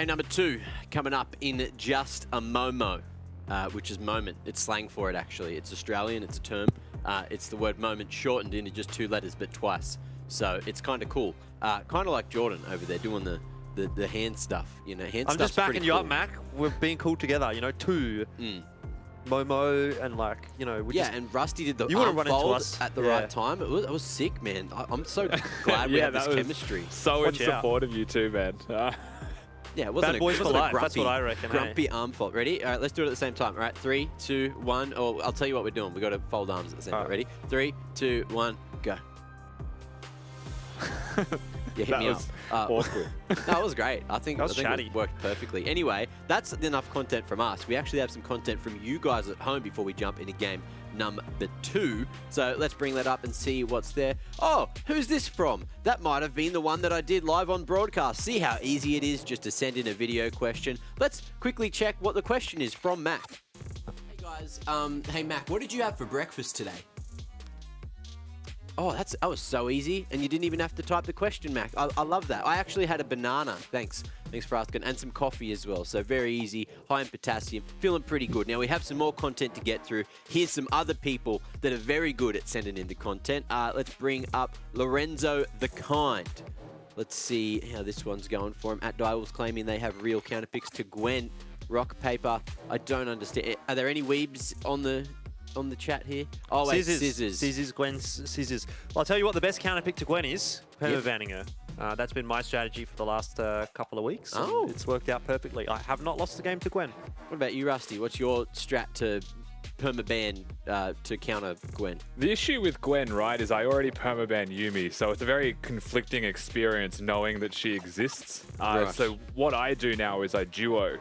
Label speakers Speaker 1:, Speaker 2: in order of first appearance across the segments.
Speaker 1: Game number 2 coming up in just a momo, which is moment. It's slang for it, actually. It's Australian, it's a term. It's the word moment shortened into just 2 letters, but twice. So it's kind of cool. Kind of like Jordan over there doing the hand stuff. You know, hand
Speaker 2: I'm just backing you
Speaker 1: cool.
Speaker 2: up, Mac. We're being cool together. You know, 2. Momo and like, you know,
Speaker 1: and Rusty did the
Speaker 2: you
Speaker 1: arm
Speaker 2: run into
Speaker 1: fold
Speaker 2: us
Speaker 1: at the right time. It was sick, man. I'm so glad we have this chemistry.
Speaker 3: So
Speaker 2: Watch
Speaker 3: in support of you too, man.
Speaker 1: Yeah, it wasn't
Speaker 2: Bad boys
Speaker 1: a
Speaker 2: for life.
Speaker 1: grumpy,
Speaker 2: That's what I reckon.
Speaker 1: Grumpy arm fold. Ready? All right, let's do it at the same time. All right, 3, 2, 1. Oh, I'll tell you what we're doing. We got to fold arms at the same time. Ready? 3, 2, 1, go. Yeah, hit me up.
Speaker 3: Awkward.
Speaker 1: No, it was great. I think
Speaker 2: chatty.
Speaker 1: it worked perfectly. Anyway, that's enough content from us. We actually have some content from you guys at home before we jump into game number 2. So let's bring that up and see what's there. Oh, who's this from? That might have been the one that I did live on broadcast. See how easy it is just to send in a video question. Let's quickly check what the question is from Mac. Hey guys, hey Mac, what did you have for breakfast today? Oh, that was so easy, and you didn't even have to type the question, Mac. I love that. I actually had a banana. Thanks for asking, and some coffee as well. So very easy, high in potassium, feeling pretty good. Now we have some more content to get through. Here's some other people that are very good at sending in the content. Let's bring up Lorenzo the Kind. Let's see how this one's going for him. At Dial's claiming they have real counter picks to Gwen. Rock, paper. I don't understand. Are there any weebs on the chat here? Oh, wait, scissors.
Speaker 2: Scissors, Gwen's scissors. Well, I'll tell you what the best counter pick to Gwen is. Perma-banning her. That's been my strategy for the last couple of weeks.
Speaker 1: Oh.
Speaker 2: It's worked out perfectly. I have not lost the game to Gwen.
Speaker 1: What about you, Rusty? What's your strat to perma-ban to counter Gwen?
Speaker 3: The issue with Gwen, right, is I already perma-banned Yuumi, so it's a very conflicting experience knowing that she exists. So what I do now is I duo.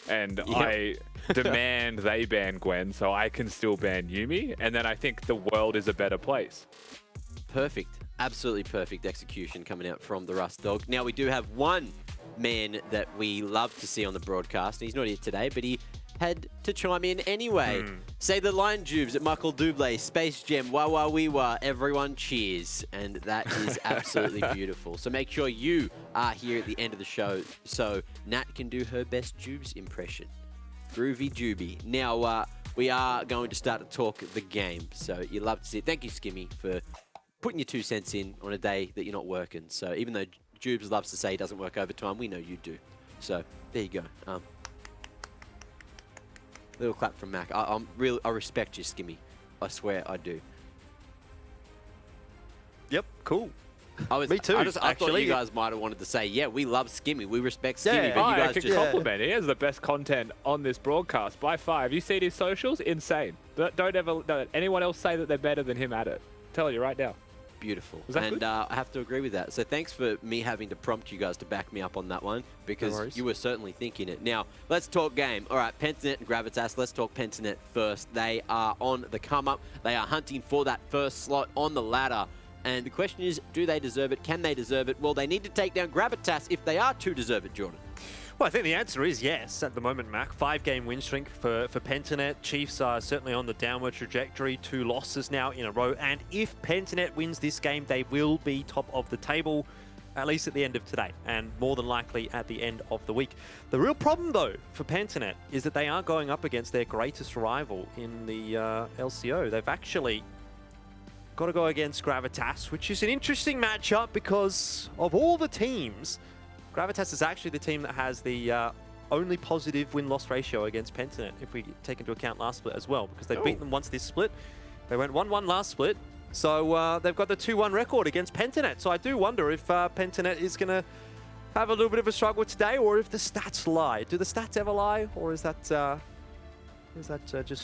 Speaker 3: And I demand they ban Gwen so I can still ban Yuumi, and then I think the world is a better place.
Speaker 1: Perfect. Absolutely perfect execution coming out from the Rust Dog. Now, we do have one man that we love to see on the broadcast. He's not here today, but he had to chime in anyway. Say the line jubes at Michael Dublé, Space Gem, wah wah wee wah, everyone cheers. And that is absolutely beautiful. So make sure you are here at the end of the show so Nat can do her best Jubes impression. Groovy Juby. Now, we are going to start to talk the game. So you love to see it. Thank you, Skimmy, for putting your 2 cents in on a day that you're not working. So even though Jubes loves to say he doesn't work overtime, we know you do. So there you go. Little clap from Mac. I respect you, Skimmy. I swear I do.
Speaker 2: Yep, cool.
Speaker 1: Me too. I thought you guys might have wanted to say, yeah, we love Skimmy. We respect Skimmy. But you guys
Speaker 3: just compliment. He has the best content on this broadcast by far. Have you seen his socials? Insane. Don't ever let anyone else say that they're better than him at it. I'm telling you right now.
Speaker 1: Beautiful.
Speaker 3: And
Speaker 1: I have to agree with that. So thanks for me having to prompt you guys to back me up on that one, because you were certainly thinking it. Now, let's talk game. All right, Pentanet and Gravitas. Let's talk Pentanet first. They are on the come-up. They are hunting for that first slot on the ladder. And the question is, do they deserve it? Can they deserve it? Well, they need to take down Gravitas if they are to deserve it, Jordan.
Speaker 2: Well, I think the answer is yes at the moment, Mac. 5-game win streak for Pentanet. Chiefs are certainly on the downward trajectory. 2 losses now in a row. And if Pentanet wins this game, they will be top of the table, at least at the end of today, and more than likely at the end of the week. The real problem, though, for Pentanet is that they are going up against their greatest rival in the LCO. They've actually got to go against Gravitas, which is an interesting matchup because of all the teams, Gravitas is actually the team that has the only positive win-loss ratio against Pentanet, if we take into account last split as well, because they've beaten them once this split. They went 1-1 last split, so they've got the 2-1 record against Pentanet. So I do wonder if Pentanet is going to have a little bit of a struggle today, or if the stats lie. Do the stats ever lie, or is that just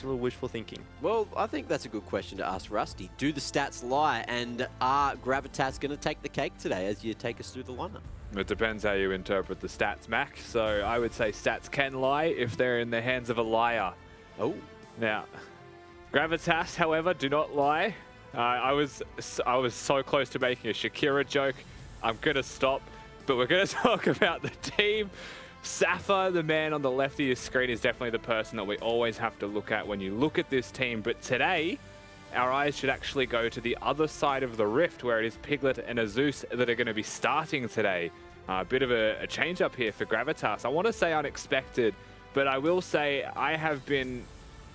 Speaker 2: a little wishful thinking?
Speaker 1: Well, I think that's a good question to ask Rusty. Do the stats lie, and are Gravitas going to take the cake today as you take us through the lineup?
Speaker 3: It depends how you interpret the stats, Mac. So I would say stats can lie if they're in the hands of a liar.
Speaker 1: Oh.
Speaker 3: Now, Gravitas, however, do not lie. I was so close to making a Shakira joke. I'm going to stop, but we're going to talk about the team. Safa, the man on the left of your screen, is definitely the person that we always have to look at when you look at this team. But today, our eyes should actually go to the other side of the rift, where it is Piglet and Azus that are going to be starting today. A bit of a change up here for Gravitas. I want to say unexpected, but I will say I have been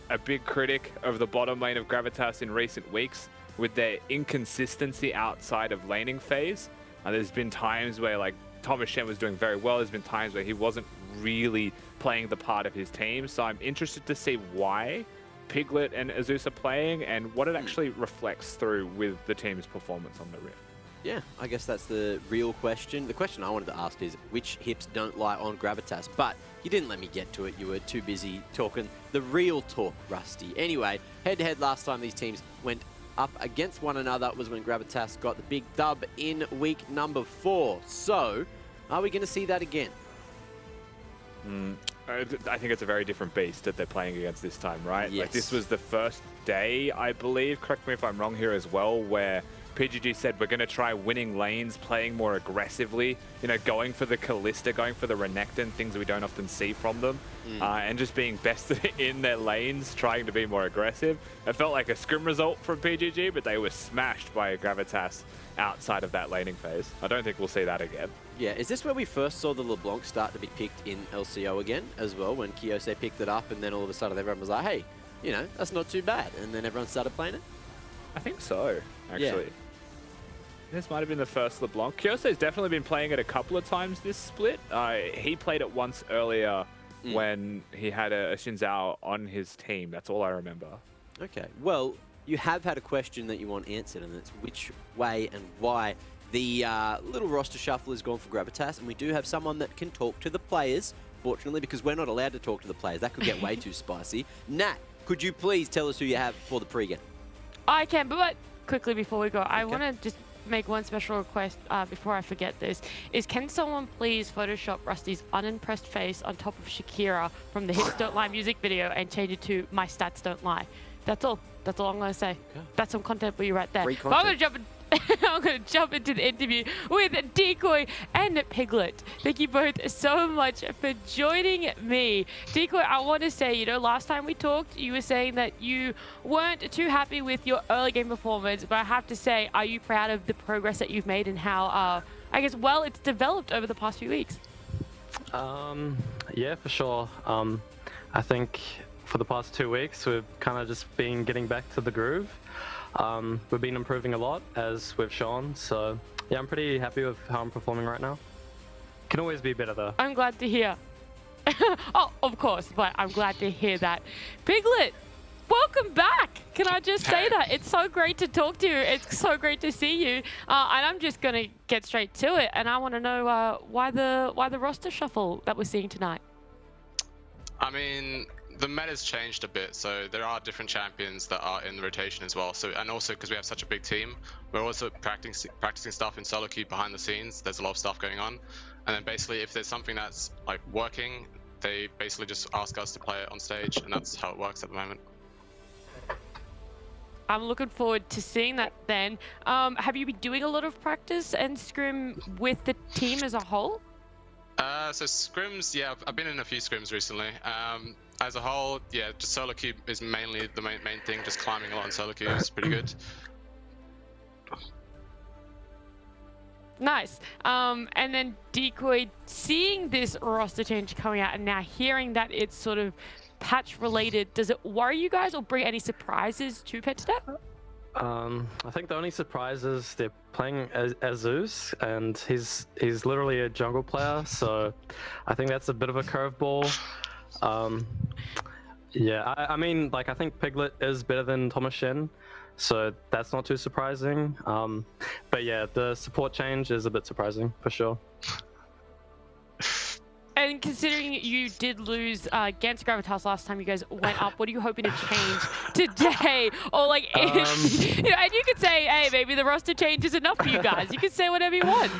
Speaker 3: a big critic of the bottom lane of Gravitas in recent weeks with their inconsistency outside of laning phase. There's been times where like Thomas Shen was doing very well. There's been times where he wasn't really playing the part of his team. So I'm interested to see why Piglet and Azus are playing and what it actually reflects through with the team's performance on the Rift.
Speaker 1: Yeah, I guess that's the real question. The question I wanted to ask is which hips don't lie on Gravitas, but you didn't let me get to it. You were too busy talking the real talk, Rusty. Anyway, head-to-head last time these teams went up against one another was when Gravitas got the big dub in week number 4. So, are we going to see that again?
Speaker 3: I think it's a very different beast that they're playing against this time, right?
Speaker 1: Yes.
Speaker 3: Like this was the first day, I believe, correct me if I'm wrong here as well, where PGG said we're going to try winning lanes, playing more aggressively, you know, going for the Callista, going for the Renekton, things we don't often see from them, and just being best in their lanes, trying to be more aggressive. It felt like a scrim result from PGG, but they were smashed by Gravitas outside of that laning phase. I don't think we'll see that again.
Speaker 1: Yeah, is this where we first saw the LeBlanc start to be picked in LCO again as well, when Kiyose picked it up and then all of a sudden everyone was like, hey, you know, that's not too bad, and then everyone started playing it?
Speaker 3: I think so, actually.
Speaker 1: Yeah.
Speaker 3: This might have been the first LeBlanc. Kyose's definitely been playing it a couple of times this split. He played it once earlier when he had a Xin Zhao on his team. That's all I remember.
Speaker 1: Okay, well, you have had a question that you want answered, and it's which way and why the little roster shuffle has gone for Gravitas, and we do have someone that can talk to the players, fortunately, because we're not allowed to talk to the players. That could get way too spicy. Nat, could you please tell us who you have for the pregame?
Speaker 4: I can, but quickly before we go, I want to just make one special request before I forget this, is can someone please Photoshop Rusty's unimpressed face on top of Shakira from the Hips Don't Lie music video and change it to My Stats Don't Lie. That's all. That's all I'm going to say. Okay. That's some content for you right there.
Speaker 1: Free
Speaker 4: But I'm going to jump into the interview with Decoy and Piglet. Thank you both so much for joining me. Decoy, I want to say, you know, last time we talked, you were saying that you weren't too happy with your early game performance, but I have to say, are you proud of the progress that you've made and how, I guess, well, it's developed over the past few weeks?
Speaker 5: Yeah, for sure. I think for the past 2 weeks, we've kind of just been getting back to the groove. We've been improving a lot, as we've shown, so yeah, I'm pretty happy with how I'm performing right now. Can always be better though.
Speaker 4: I'm glad to hear. Oh, of course, but I'm glad to hear that. Piglet, welcome back. Can I just say that? It's so great to talk to you. It's so great to see you. And I'm just going to get straight to it, and I want to know why the roster shuffle that we're seeing tonight.
Speaker 6: I mean, the meta's changed a bit, so there are different champions that are in the rotation as well. So, and also because we have such a big team, we're also practicing stuff in solo queue behind the scenes. There's a lot of stuff going on, and then basically if there's something that's like working, they basically just ask us to play it on stage, and that's how it works at the moment.
Speaker 4: I'm looking forward to seeing that then. Have you been doing a lot of practice and scrim with the team as a whole?
Speaker 6: So scrims, yeah, I've been in a few scrims recently. As a whole, yeah, just solo queue is mainly the main thing. Just climbing a lot in solo queue is pretty good.
Speaker 4: Nice. And then Decoy, seeing this roster change coming out and now hearing that it's sort of patch related, does it worry you guys or bring any surprises to Pentadet?
Speaker 5: I think the only surprise is they're playing Azus, and he's literally a jungle player, so I think that's a bit of a curveball. Yeah, I mean, like, I think Piglet is better than Thomas Shen, so that's not too surprising. But yeah, the support change is a bit surprising, for sure.
Speaker 4: And considering you did lose against Gravitas last time you guys went up, what are you hoping to change today? Or like, you know, and you could say, hey, maybe the roster change is enough for you guys. You can say whatever you want.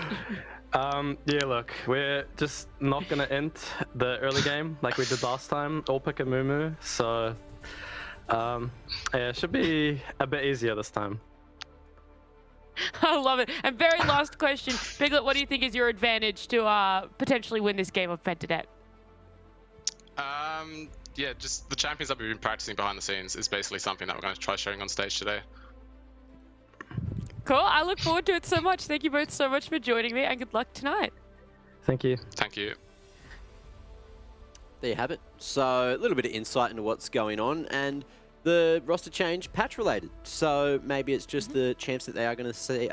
Speaker 5: Yeah, look, we're just not gonna end the early game like we did last time, all pick a Mumu, so yeah, it should be a bit easier this time.
Speaker 4: I love it. And very last question, Piglet, what do you think is your advantage to potentially win this game of Pentadet?
Speaker 6: Yeah, just the champions that we've been practicing behind the scenes is basically something that we're going to try showing on stage today.
Speaker 4: Cool. I look forward to it so much. Thank you both so much for joining me, and good luck tonight.
Speaker 5: Thank you.
Speaker 6: Thank you.
Speaker 1: There you have it. So a little bit of insight into what's going on, and the roster change patch related. So maybe it's just the champs that they are going to see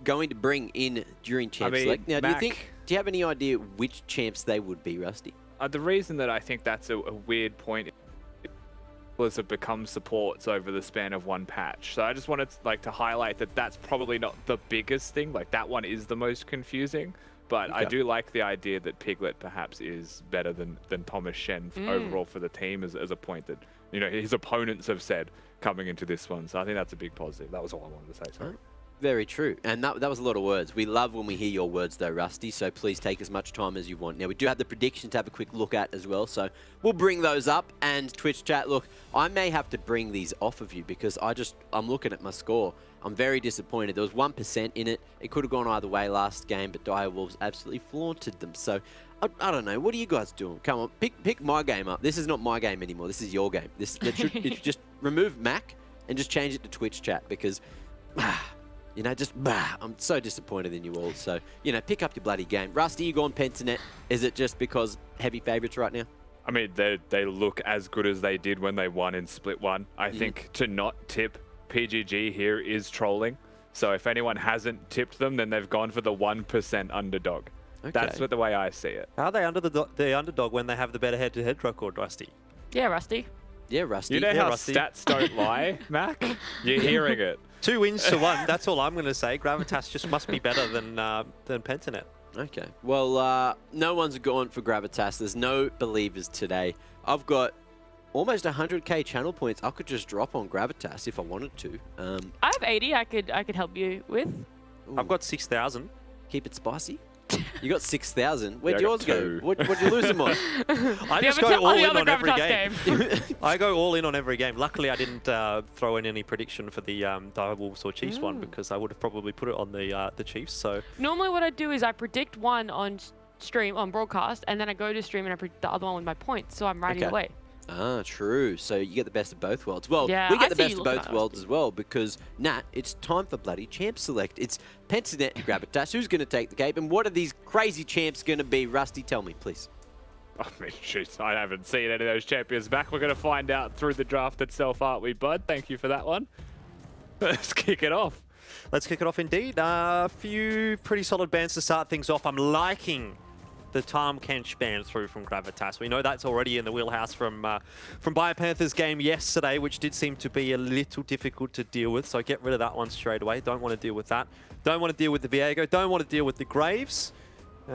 Speaker 1: going to bring in during champ select. Now, do you have any idea which champs they would be, Rusty?
Speaker 3: The reason that I think that's a weird point is have become supports over the span of one patch. So I just wanted to highlight that that's probably not the biggest thing. Like, that one is the most confusing. But I do like the idea that Piglet perhaps is better than Thomas Shen overall for the team as a point that, you know, his opponents have said coming into this one. So I think that's a big positive. That was all I wanted to say. Sorry.
Speaker 1: Very true. And that was a lot of words. We love when we hear your words though, Rusty, so please take as much time as you want. Now, we do have the predictions to have a quick look at as well, so we'll bring those up. And Twitch chat, look, I may have to bring these off of you because I'm looking at my score. I'm very disappointed. There was 1% in it. It could have gone either way last game, but Direwolves absolutely flaunted them. So, I don't know. What are you guys doing? Come on, pick my game up. This is not my game anymore. This is your game. It's just remove Mac and just change it to Twitch chat because... you know, I'm so disappointed in you all. So, you know, pick up your bloody game. Rusty, you gone Pentanet. Is it just because heavy favourites right now?
Speaker 3: I mean, they look as good as they did when they won in Split 1. I think to not tip PGG here is trolling. So if anyone hasn't tipped them, then they've gone for the 1% underdog. Okay. That's the way I see it.
Speaker 2: How are they under the underdog when they have the better head-to-head record, Rusty?
Speaker 4: Yeah, Rusty.
Speaker 1: Yeah, Rusty.
Speaker 3: You know how stats don't lie, Mac? You're hearing it.
Speaker 2: 2 wins to 1. That's all I'm going to say. Gravitas just must be better than Pentanet.
Speaker 1: Okay. Well, no one's gone for Gravitas. There's no believers today. I've got almost 100k channel points. I could just drop on Gravitas if I wanted to.
Speaker 4: I have 80. I could help you with.
Speaker 1: Ooh.
Speaker 2: I've got 6,000.
Speaker 1: Keep it spicy. You got 6,000. Where'd
Speaker 3: Yeah,
Speaker 1: yours go? What'd you lose them on?
Speaker 2: I just go all in on every game. I go all in on every game. Luckily, I didn't throw in any prediction for the Direwolves or Chiefs one because I would have probably put it on the Chiefs. So
Speaker 4: normally, what I do is I predict one on stream on broadcast, and then I go to stream and I predict the other one with my points. So I'm right either way.
Speaker 1: Ah, true. So you get the best of both worlds. Well,
Speaker 4: yeah,
Speaker 1: we get the best of both worlds as well because, Nat, it's time for bloody champ select. It's Pentanet and Gravitas. Who's going to take the cape? And what are these crazy champs going to be? Rusty, tell me, please.
Speaker 3: I mean, shoot, I haven't seen any of those champions back. We're going to find out through the draft itself, aren't we, bud? Thank you for that one. Let's kick it off.
Speaker 2: Let's kick it off indeed. A few pretty solid bands to start things off. I'm liking the Tom Kench band through from Gravitas. We know that's already in the wheelhouse from BioPanther's game yesterday, which did seem to be a little difficult to deal with. So get rid of that one straight away. Don't want to deal with that. Don't want to deal with the Viego. Don't want to deal with the Graves.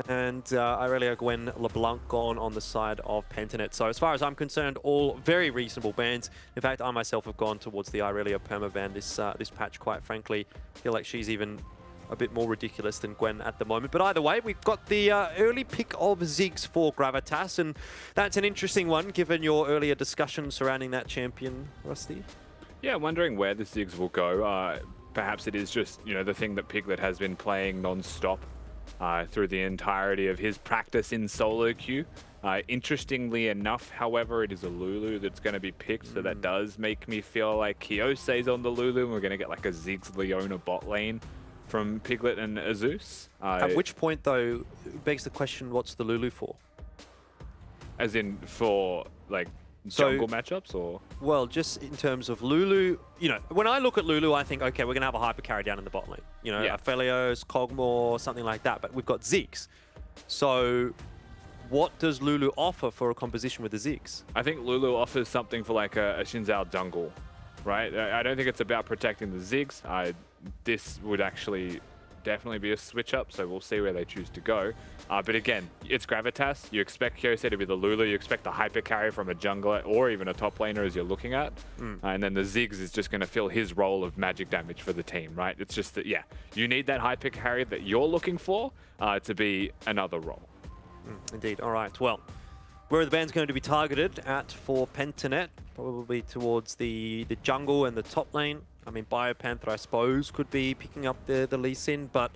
Speaker 2: And Aurelio Gwen LeBlanc gone on the side of Pentanet. So as far as I'm concerned, all very reasonable bans. In fact, I myself have gone towards the Aurelia Perma ban this patch, quite frankly. I feel like she's even a bit more ridiculous than Gwen at the moment. But either way, we've got the early pick of Ziggs for Gravitas, and that's an interesting one, given your earlier discussion surrounding that champion, Rusty.
Speaker 3: Yeah, wondering where the Ziggs will go. Perhaps it is just, you know, the thing that Piglet has been playing non-stop through the entirety of his practice in solo queue. Interestingly enough, however, it is a Lulu that's going to be picked, so that does make me feel like Kyose's on the Lulu, and we're going to get like a Ziggs Leona bot lane from Piglet and Azus.
Speaker 2: At which point, though, begs the question, what's the Lulu for?
Speaker 3: As in for, like, jungle matchups, or?
Speaker 2: Well, just in terms of Lulu, you know, when I look at Lulu, I think, okay, we're going to have a hyper carry down in the bot lane. You know, Aphelios, Kog'Maw, something like that, but we've got Ziggs. So what does Lulu offer for a composition with the Ziggs?
Speaker 3: I think Lulu offers something for like a Xin Zhao jungle, right? I don't think it's about protecting the Ziggs. This would actually definitely be a switch up, so we'll see where they choose to go. But again, it's Gravitas. You expect Kyose to be the Lulu. You expect the hyper carry from a jungler or even a top laner as you're looking at. And then the Ziggs is just going to fill his role of magic damage for the team, right? It's just that, yeah, you need that hyper carry that you're looking for to be another role.
Speaker 2: Indeed. All right. Well, where are the bands going to be targeted at for Pentanet? Probably towards the jungle and the top lane. I mean, BioPanther, I suppose, could be picking up the Lee Sin, but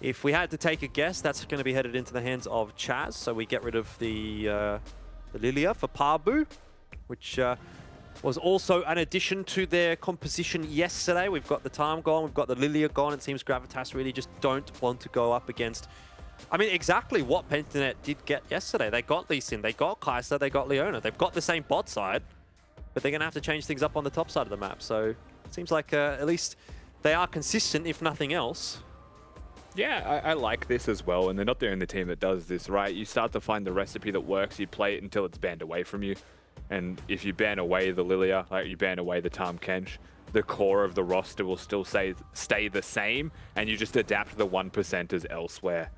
Speaker 2: if we had to take a guess, that's going to be headed into the hands of Chaz, so we get rid of the Lilia for Parbu, which was also an addition to their composition yesterday. We've got the Time gone, we've got the Lilia gone. It seems Gravitas really just don't want to go up against I mean, exactly what Pentanet did get yesterday. They got Lee Sin, they got Kai'Sa, they got Leona. They've got the same bot side, but they're going to have to change things up on the top side of the map. So it seems like at least they are consistent, if nothing else.
Speaker 3: Yeah, I like this as well, and they're not the only team that does this, right? You start to find the recipe that works, you play it until it's banned away from you. And if you ban away the Lilia, like you ban away the Tahm Kench, the core of the roster will still stay the same, and you just adapt the 1%ers elsewhere.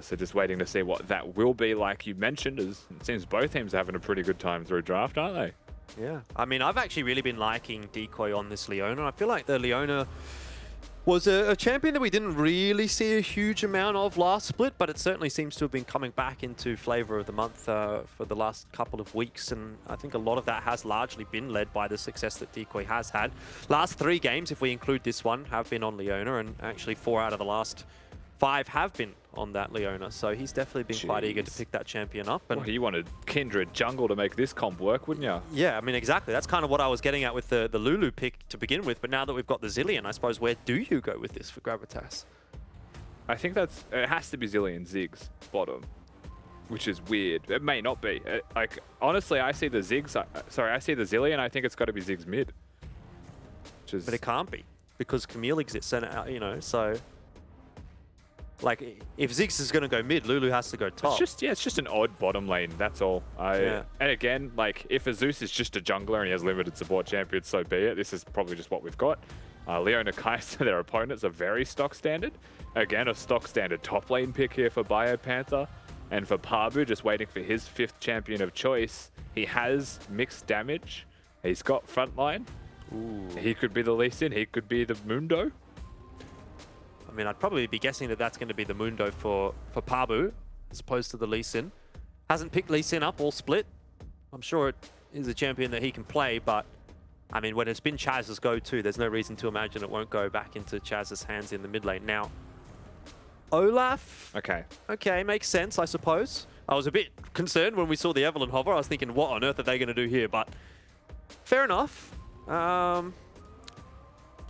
Speaker 3: So just waiting to see what that will be. Like you mentioned, as it seems both teams are having a pretty good time through draft, aren't they?
Speaker 2: Yeah, I mean, I've actually really been liking Decoy on this Leona. I feel like the Leona was a champion that we didn't really see a huge amount of last split, but it certainly seems to have been coming back into flavor of the month for the last couple of weeks, and I think a lot of that has largely been led by the success that Decoy has had. Last 3 games, if we include this one, have been on Leona, and actually 4 out of the last 5 have been on that Leona, so he's definitely been quite eager to pick that champion up. And
Speaker 3: well, you wanted Kindred jungle to make this comp work, wouldn't you?
Speaker 2: yeah, I mean, exactly. That's kind of what I was getting at with the Lulu pick to begin with, but now that we've got the Zilean, I suppose, where do you go with this for Gravitas?
Speaker 3: I think it has to be Zilean Ziggs bottom, which is weird. It may not be. Like, honestly, I see the Ziggs, I see the Zilean, I think it's got to be Ziggs mid.
Speaker 2: But it can't be, because Camille exists, and, you know, so... Like, if Ziggs is going to go mid, Lulu has to go top.
Speaker 3: It's just an odd bottom lane, that's all. And again, like, if Azus is just a jungler and he has limited support champions, so be it. This is probably just what we've got. Leona Kai'Sa, their opponents, are very stock standard. Again, a stock standard top lane pick here for BioPanther. And for Pabu, just waiting for his 5th champion of choice. He has mixed damage. He's got frontline. Ooh. He could be the Lee Sin, he could be the Mundo.
Speaker 2: I mean, I'd probably be guessing that that's going to be the Mundo for Pabu, as opposed to the Lee Sin. Hasn't picked Lee Sin up all split. I'm sure it is a champion that he can play, but I mean, when it's been Chaz's go-to, there's no reason to imagine it won't go back into Chaz's hands in the mid lane. Now, Olaf. Okay, makes sense, I suppose. I was a bit concerned when we saw the Evelyn hover. I was thinking, what on earth are they going to do here? But fair enough.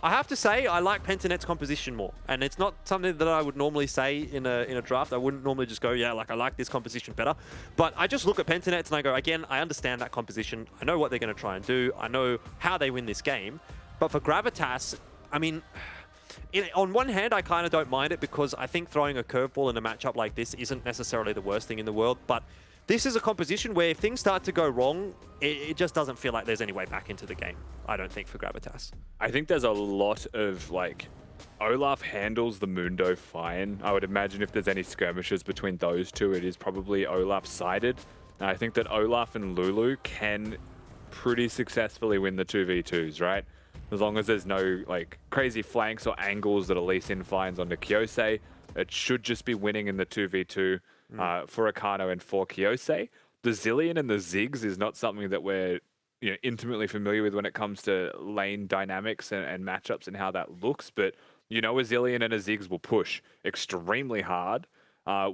Speaker 2: I have to say, I like Pentanet's composition more, and it's not something that I would normally say in a draft. I wouldn't normally just go, yeah, like I like this composition better. But I just look at Pentanet's and I go, again, I understand that composition. I know what they're going to try and do. I know how they win this game. But for Gravitas, I mean, on one hand, I kind of don't mind it because I think throwing a curveball in a matchup like this isn't necessarily the worst thing in the world. But this is a composition where if things start to go wrong, it just doesn't feel like there's any way back into the game, I don't think, for Gravitas.
Speaker 3: I think there's a lot of, like, Olaf handles the Mundo fine. I would imagine if there's any skirmishes between those two, it is probably Olaf-sided. I think that Olaf and Lulu can pretty successfully win the 2v2s, right? As long as there's no, like, crazy flanks or angles that Lee Sin finds onto Kiyosei, it should just be winning in the 2v2 for Akano and for Kiyosei. The Zilean and the Ziggs is not something that we're intimately familiar with when it comes to lane dynamics and matchups and how that looks. But, a Zilean and a Ziggs will push extremely hard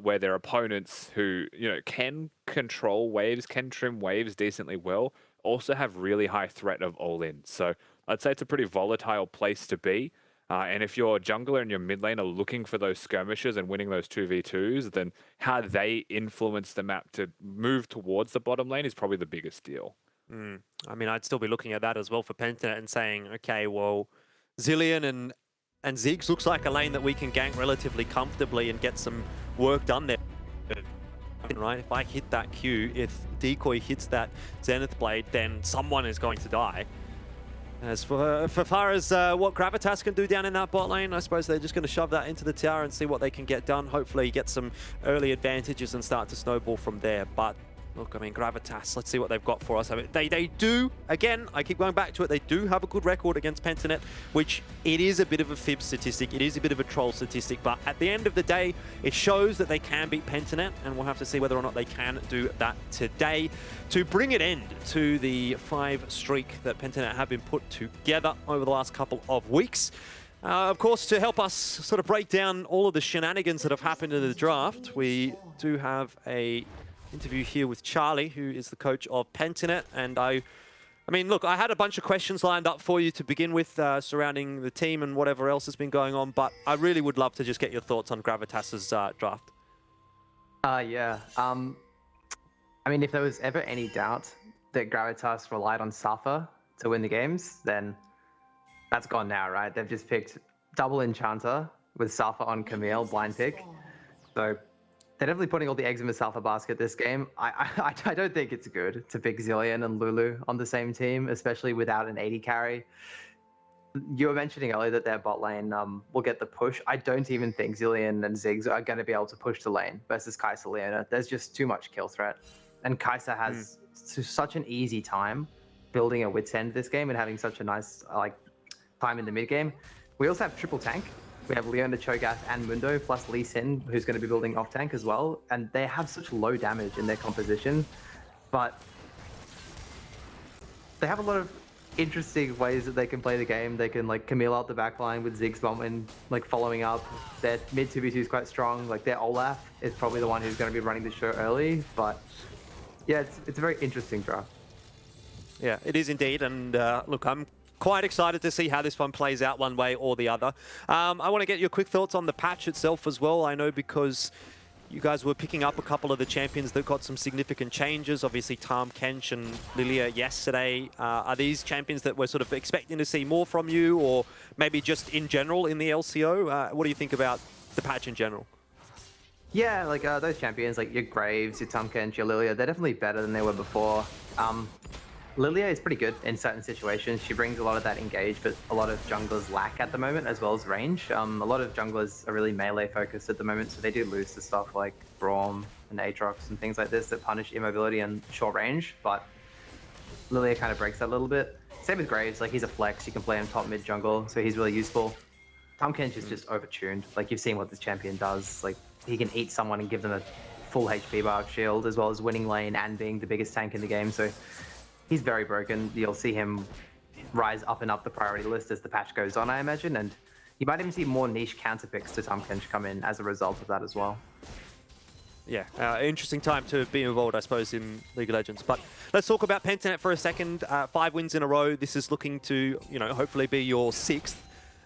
Speaker 3: where their opponents who, can control waves, can trim waves decently well, also have really high threat of all-in. So I'd say it's a pretty volatile place to be. And if your jungler and your mid lane are looking for those skirmishes and winning those 2v2s, then how they influence the map to move towards the bottom lane is probably the biggest deal.
Speaker 2: I mean, I'd still be looking at that as well for Pentanet and saying, okay, well, Zilean and Ziggs looks like a lane that we can gank relatively comfortably and get some work done there. Right? If I hit that Q, if Decoy hits that Zenith Blade, then someone is going to die. As for far as what Gravitas can do down in that bot lane, I suppose they're just going to shove that into the tower and see what they can get done. Hopefully get some early advantages and start to snowball from there. But look, I mean, Gravitas, let's see what they've got for us. I mean, they do, again, I keep going back to it, they do have a good record against Pentanet, which it is a bit of a fib statistic, it is a bit of a troll statistic, but at the end of the day, it shows that they can beat Pentanet, and we'll have to see whether or not they can do that today to bring an end to the 5 streak that Pentanet have been put together over the last couple of weeks. Of course, to help us sort of break down all of the shenanigans that have happened in the draft, we do have a interview here with Charlie, who is the coach of Pentanet. And I mean, look, I had a bunch of questions lined up for you to begin with surrounding the team and whatever else has been going on, but I really would love to just get your thoughts on Gravitas's draft.
Speaker 7: Yeah. I mean, if there was ever any doubt that Gravitas relied on Safa to win the games, then that's gone now, right? They've just picked double Enchanter with Safa on Camille, blind pick. So they're definitely putting all the eggs in the Safa basket this game. I don't think it's good to pick Zillion and Lulu on the same team, especially without an 80 carry. You were mentioning earlier that their bot lane will get the push. I don't even think Zillion and Ziggs are going to be able to push the lane versus Kai'Sa Leona. There's just too much kill threat. And Kai'Sa has such an easy time building a Wit's End this game and having such a nice time in the mid game. We also have triple tank. We have Leona, Cho'Gath, and Mundo, plus Lee Sin, who's going to be building off tank as well. And they have such low damage in their composition. But they have a lot of interesting ways that they can play the game. They can Camille out the back line with Ziggs bumping, following up. Their mid 2v2 is quite strong. Their Olaf is probably the one who's going to be running the show early. But yeah, it's a very interesting draft.
Speaker 2: Yeah, it is indeed. And look, I'm quite excited to see how this one plays out one way or the other. I want to get your quick thoughts on the patch itself as well. I know because you guys were picking up a couple of the champions that got some significant changes. Obviously, Tahm Kench and Lilia yesterday. Are these champions that we're sort of expecting to see more from you, or maybe just in general in the LCO? What do you think about the patch in general?
Speaker 7: Yeah, those champions, your Graves, your Tahm Kench, your Lilia, they're definitely better than they were before. Lilia is pretty good in certain situations. She brings a lot of that engage, but a lot of junglers lack at the moment, as well as range. A lot of junglers are really melee focused at the moment, so they do lose to stuff like Braum and Aatrox and things like this that punish immobility and short range, but Lilia kind of breaks that a little bit. Same with Graves, he's a flex, he can play him top mid jungle, so he's really useful. Tahm Kench is just overtuned. You've seen what this champion does. He can eat someone and give them a full HP bar shield, as well as winning lane and being the biggest tank in the game, so he's very broken. You'll see him rise up and up the priority list as the patch goes on, I imagine, and you might even see more niche counter picks to Tahm Kench come in as a result of that as well.
Speaker 2: Yeah, interesting time to be involved, I suppose, in League of Legends. But let's talk about Pentanet for a second. 5 wins in a row. This is looking to, hopefully be your 6th.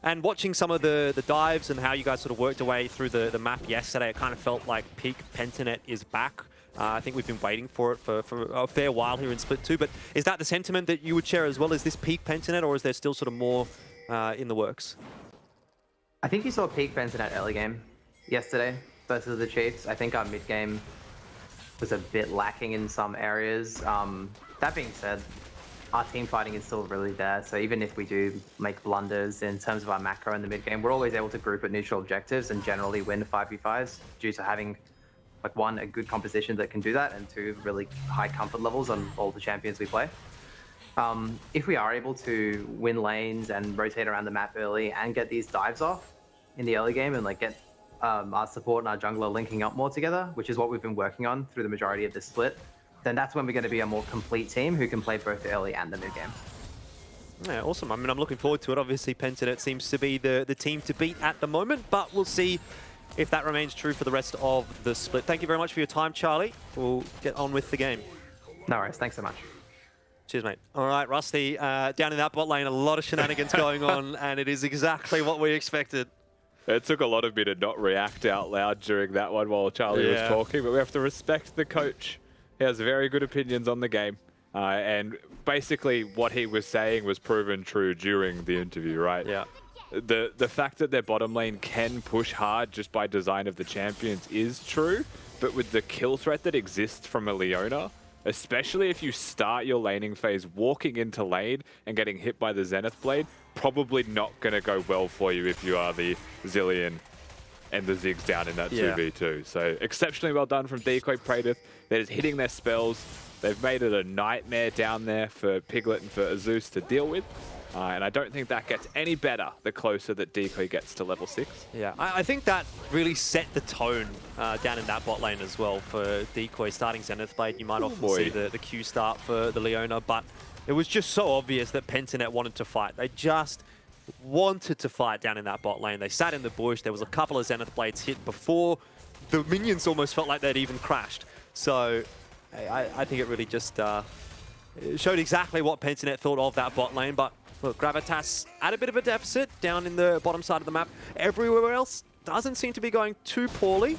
Speaker 2: And watching some of the dives and how you guys sort of worked away through the map yesterday, it kind of felt like peak Pentanet is back. I think we've been waiting for it for a fair while here in Split 2, but is that the sentiment that you would share as well? Is this peak Pentanet, or is there still sort of more in the works?
Speaker 7: I think you saw peak Pentanet early game yesterday versus the Chiefs. I think our mid game was a bit lacking in some areas. That being said, our team fighting is still really there, so even if we do make blunders in terms of our macro in the mid game, we're always able to group at neutral objectives and generally win 5v5s due to having one, a good composition that can do that, and 2, really high comfort levels on all the champions we play. If we are able to win lanes and rotate around the map early and get these dives off in the early game and get our support and our jungler linking up more together, which is what we've been working on through the majority of this split, then that's when we're going to be a more complete team who can play both the early and the mid game.
Speaker 2: Yeah, awesome. I mean, I'm looking forward to it. Obviously, Pentanet seems to be the team to beat at the moment, but we'll see if that remains true for the rest of the split. Thank you very much for your time, Charlie. We'll get on with the game.
Speaker 7: No worries. Thanks so much.
Speaker 2: Cheers, mate. All right, Rusty, down in that bot lane, a lot of shenanigans going on, and it is exactly what we expected.
Speaker 3: It took a lot of me to not react out loud during that one while Charlie was talking, but we have to respect the coach. He has very good opinions on the game, and basically what he was saying was proven true during the interview, right?
Speaker 2: Yeah.
Speaker 3: The fact that their bottom lane can push hard just by design of the champions is true, but with the kill threat that exists from a Leona, especially if you start your laning phase walking into lane and getting hit by the Zenith Blade, probably not going to go well for you if you are the Zillion and the Ziggs down in that 2v2. So exceptionally well done from Decoy Praedyth. They're just hitting their spells. They've made it a nightmare down there for Piglet and for Zeus to deal with. And I don't think that gets any better the closer that Decoy gets to level 6.
Speaker 2: Yeah, I think that really set the tone down in that bot lane as well for Decoy starting Zenith Blade. You might often see the Q start for the Leona, but it was just so obvious that Pentanet wanted to fight. They just wanted to fight down in that bot lane. They sat in the bush. There was a couple of Zenith Blades hit before the minions almost felt like they'd even crashed. So I think it really just showed exactly what Pentanet thought of that bot lane, but look, Gravitas at a bit of a deficit down in the bottom side of the map. Everywhere else doesn't seem to be going too poorly.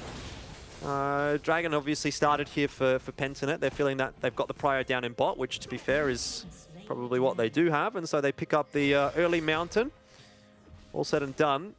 Speaker 2: Dragon obviously started here for Pentanet. They're feeling that they've got the prio down in bot, which to be fair is probably what they do have. And so they pick up the early mountain. All said and done.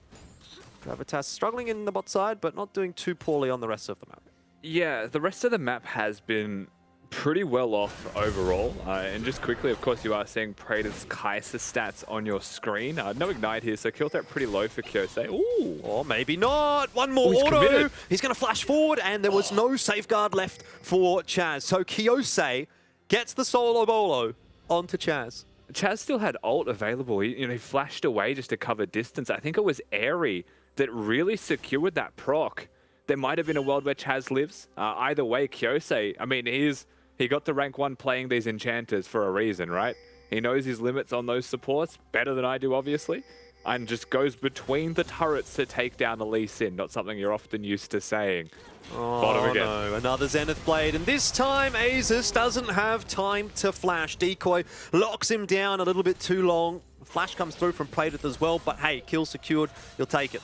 Speaker 2: Gravitas struggling in the bot side, but not doing too poorly on the rest of the map.
Speaker 3: Yeah, the rest of the map has been pretty well off overall. And just quickly, of course, you are seeing Praetor's Kai'Sa stats on your screen. No Ignite here, so kill threat pretty low for Kyosei. Ooh!
Speaker 2: Or maybe not. One more
Speaker 3: he's
Speaker 2: auto.
Speaker 3: committed.
Speaker 2: He's going to flash forward, and there was no safeguard left for Chaz. So Kyosei gets the solo bolo onto Chaz.
Speaker 3: Chaz still had ult available. He flashed away just to cover distance. I think it was Airy that really secured that proc. There might have been a world where Chaz lives. Either way, Kyosei, I mean, he got to rank 1 playing these enchanters for a reason, right? He knows his limits on those supports better than I do, obviously, and just goes between the turrets to take down the Lee Sin, not something you're often used to saying. Bottom again.
Speaker 2: No, another Zenith Blade, and this time Azus doesn't have time to flash. Decoy locks him down a little bit too long. Flash comes through from Praetor as well, but hey, kill secured, you'll take it.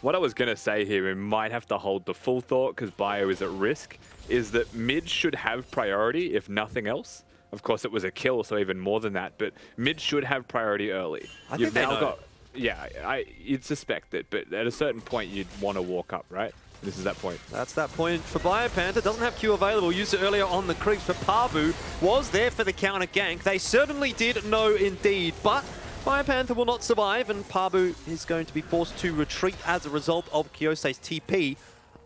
Speaker 3: What I was going to say here, we might have to hold the full thought because Bio is at risk, is that mid should have priority, if nothing else. Of course, it was a kill, so even more than that, but mid should have priority early.
Speaker 2: I think they know.
Speaker 3: Yeah, you'd suspect it, but at a certain point, you'd want to walk up, right? This is that point.
Speaker 2: That's that point for Biopanther. Doesn't have Q available. Used it earlier on the creeps, but Pabu was there for the counter gank. They certainly did know indeed, but Biopanther will not survive, and Pabu is going to be forced to retreat as a result of Kyosei's TP.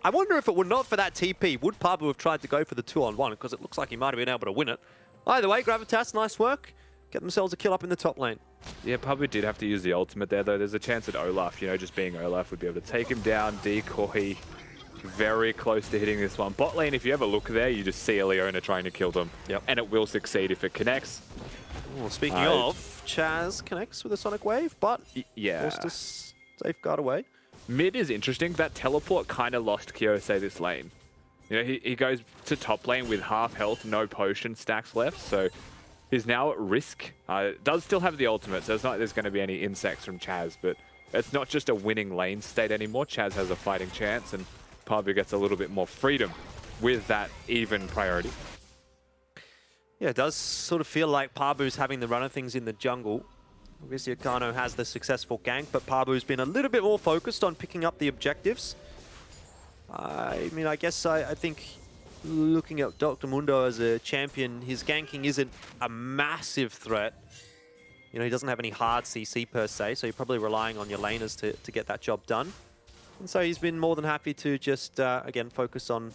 Speaker 2: I wonder if it were not for that TP, would Pabu have tried to go for the 2-on-1? Because it looks like he might have been able to win it. Either way, Gravitas, nice work. Get themselves a kill up in the top lane.
Speaker 3: Yeah, Pabu did have to use the ultimate there, though. There's a chance that Olaf, just being Olaf, would be able to take him down. Decoy, very close to hitting this one. Bot lane, if you ever look there, you just see a Leona trying to kill them.
Speaker 2: Yep.
Speaker 3: And it will succeed if it connects.
Speaker 2: Well, speaking of, Chaz connects with a Sonic Wave, but
Speaker 3: yeah,
Speaker 2: forced to safeguard away.
Speaker 3: Mid is interesting. That teleport kind of lost Kyosei this lane. He goes to top lane with half health, no potion stacks left, so he's now at risk. Does still have the ultimate, so it's not like there's going to be any insects from Chaz, but it's not just a winning lane state anymore. Chaz has a fighting chance, and Pabu gets a little bit more freedom with that even priority.
Speaker 2: Yeah, it does sort of feel like Pabu's having the run of things in the jungle. Obviously, Akano has the successful gank, but Pabu's been a little bit more focused on picking up the objectives. I mean, I guess I think looking at Dr. Mundo as a champion, his ganking isn't a massive threat. He doesn't have any hard CC per se, so you're probably relying on your laners to get that job done. And so he's been more than happy to just, again, focus on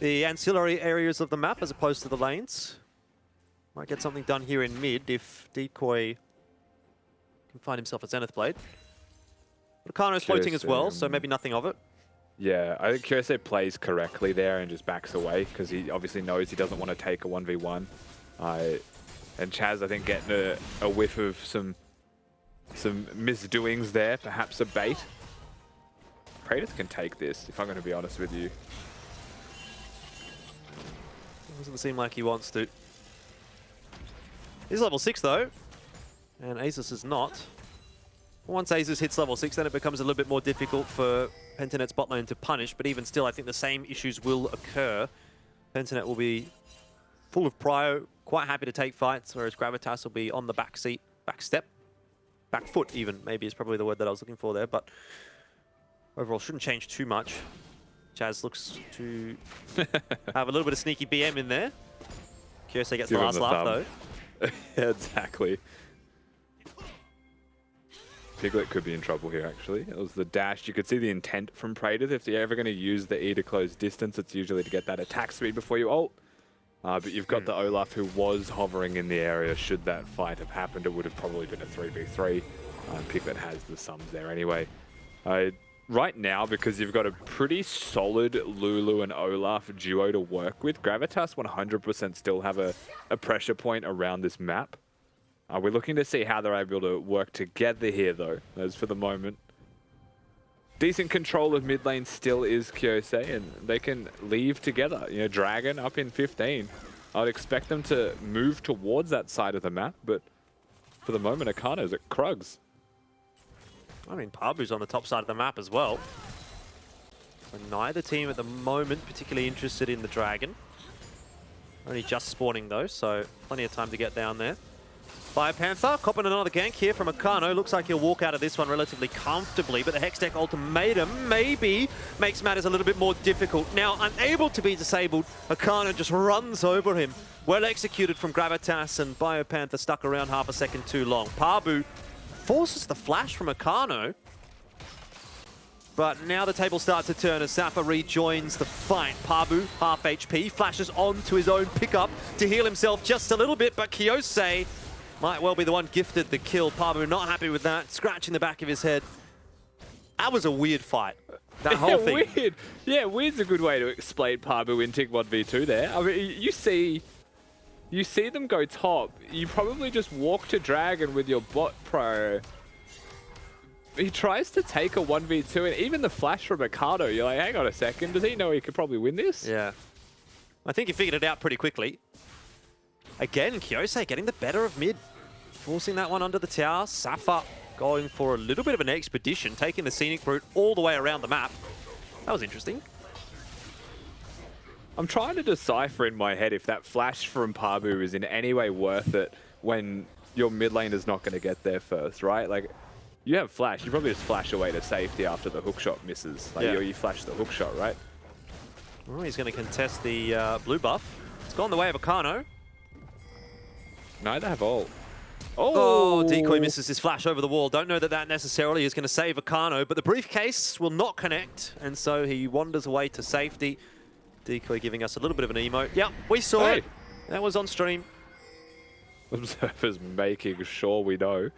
Speaker 2: the ancillary areas of the map as opposed to the lanes. Might get something done here in mid if Decoy can find himself a Zenith Blade. But Akano's floating as well, so maybe nothing of it.
Speaker 3: Yeah, I think Kyosei plays correctly there and just backs away because he obviously knows he doesn't want to take a 1v1. And Chaz, I think, getting a whiff of some misdoings there, perhaps a bait. Praetor can take this, if I'm going to be honest with you.
Speaker 2: Doesn't seem like he wants to. He's level 6 though, and Azus is not. Once Azus hits level 6, then it becomes a little bit more difficult for Pentanet's bot lane to punish, but even still, I think the same issues will occur. Pentanet will be full of prio, quite happy to take fights, whereas Gravitas will be on the back seat, back step, back foot even, maybe is probably the word that I was looking for there, but overall shouldn't change too much. Chaz looks to have a little bit of sneaky BM in there. Kyosei gets the last laugh though.
Speaker 3: Yeah, exactly. Piglet could be in trouble here, actually. It was the dash. You could see the intent from Praetor. If you're ever going to use the E to close distance, it's usually to get that attack speed before you ult. But you've got the Olaf who was hovering in the area. Should that fight have happened, it would have probably been a 3v3. Piglet has the sums there anyway. Right now, because you've got a pretty solid Lulu and Olaf duo to work with, Gravitas 100% still have a pressure point around this map. We're looking to see how they're able to work together here, though, as for the moment. Decent control of mid lane still is Kyosei, and they can leave together. Dragon up in 15. I'd expect them to move towards that side of the map, but for the moment, Akano's at Krugs.
Speaker 2: I mean, Pabu's on the top side of the map as well. So neither team at the moment particularly interested in the Dragon. Only just spawning though, so plenty of time to get down there. Biopanther copping another gank here from Akano. Looks like he'll walk out of this one relatively comfortably, but the Hextech Ultimatum maybe makes matters a little bit more difficult. Now, unable to be disabled, Akano just runs over him. Well executed from Gravitas, and Biopanther stuck around half a second too long. Pabu forces the flash from Akano, but now the table starts to turn as Safa rejoins the fight. Pabu, half HP, flashes onto his own pickup to heal himself just a little bit, but Kiyose might well be the one gifted the kill. Pabu not happy with that, scratching the back of his head. That was a weird fight, that whole thing.
Speaker 3: Weird. Yeah, weird's a good way to explain Pabu in Tick 1v2 there. I mean, you see them go top. You probably just walk to Dragon with your bot pro. He tries to take a 1v2, and even the flash from Mikado, you're like, hang on a second, does he know he could probably win this?
Speaker 2: Yeah. I think he figured it out pretty quickly. Again, Kiyose getting the better of mid, forcing that one under the tower. Safa going for a little bit of an expedition, taking the scenic route all the way around the map. That was interesting.
Speaker 3: I'm trying to decipher in my head if that flash from Pabu is in any way worth it when your mid lane is not going to get there first, right? Like, you have flash, you probably just flash away to safety after the hookshot misses. Like, you flash the hookshot, right?
Speaker 2: Oh, he's going to contest the blue buff. It's gone the way of Akano.
Speaker 3: Neither have ult.
Speaker 2: Oh, Decoy misses his flash over the wall. Don't know that that necessarily is going to save Akano, but the briefcase will not connect, and so he wanders away to safety. Decoy giving us a little bit of an emote. Yep, we saw it. That was on stream.
Speaker 3: Observers making sure we know.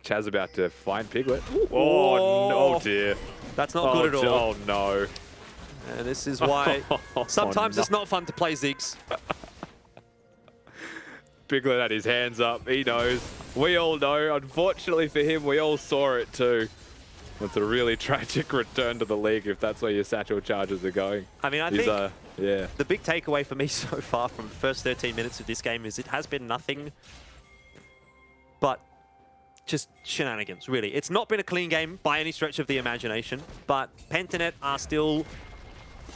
Speaker 3: Chaz about to find Piglet.
Speaker 2: Oh,
Speaker 3: no, dear.
Speaker 2: That's not good at all.
Speaker 3: Oh, no.
Speaker 2: And this is why sometimes it's not fun to play Ziggs.
Speaker 3: Piglet had his hands up. He knows. We all know. Unfortunately for him, we all saw it too. That's a really tragic return to the league if that's where your satchel charges are going.
Speaker 2: I mean, I think the big takeaway for me so far from the first 13 minutes of this game is it has been nothing but just shenanigans, really. It's not been a clean game by any stretch of the imagination, but Pentanet are still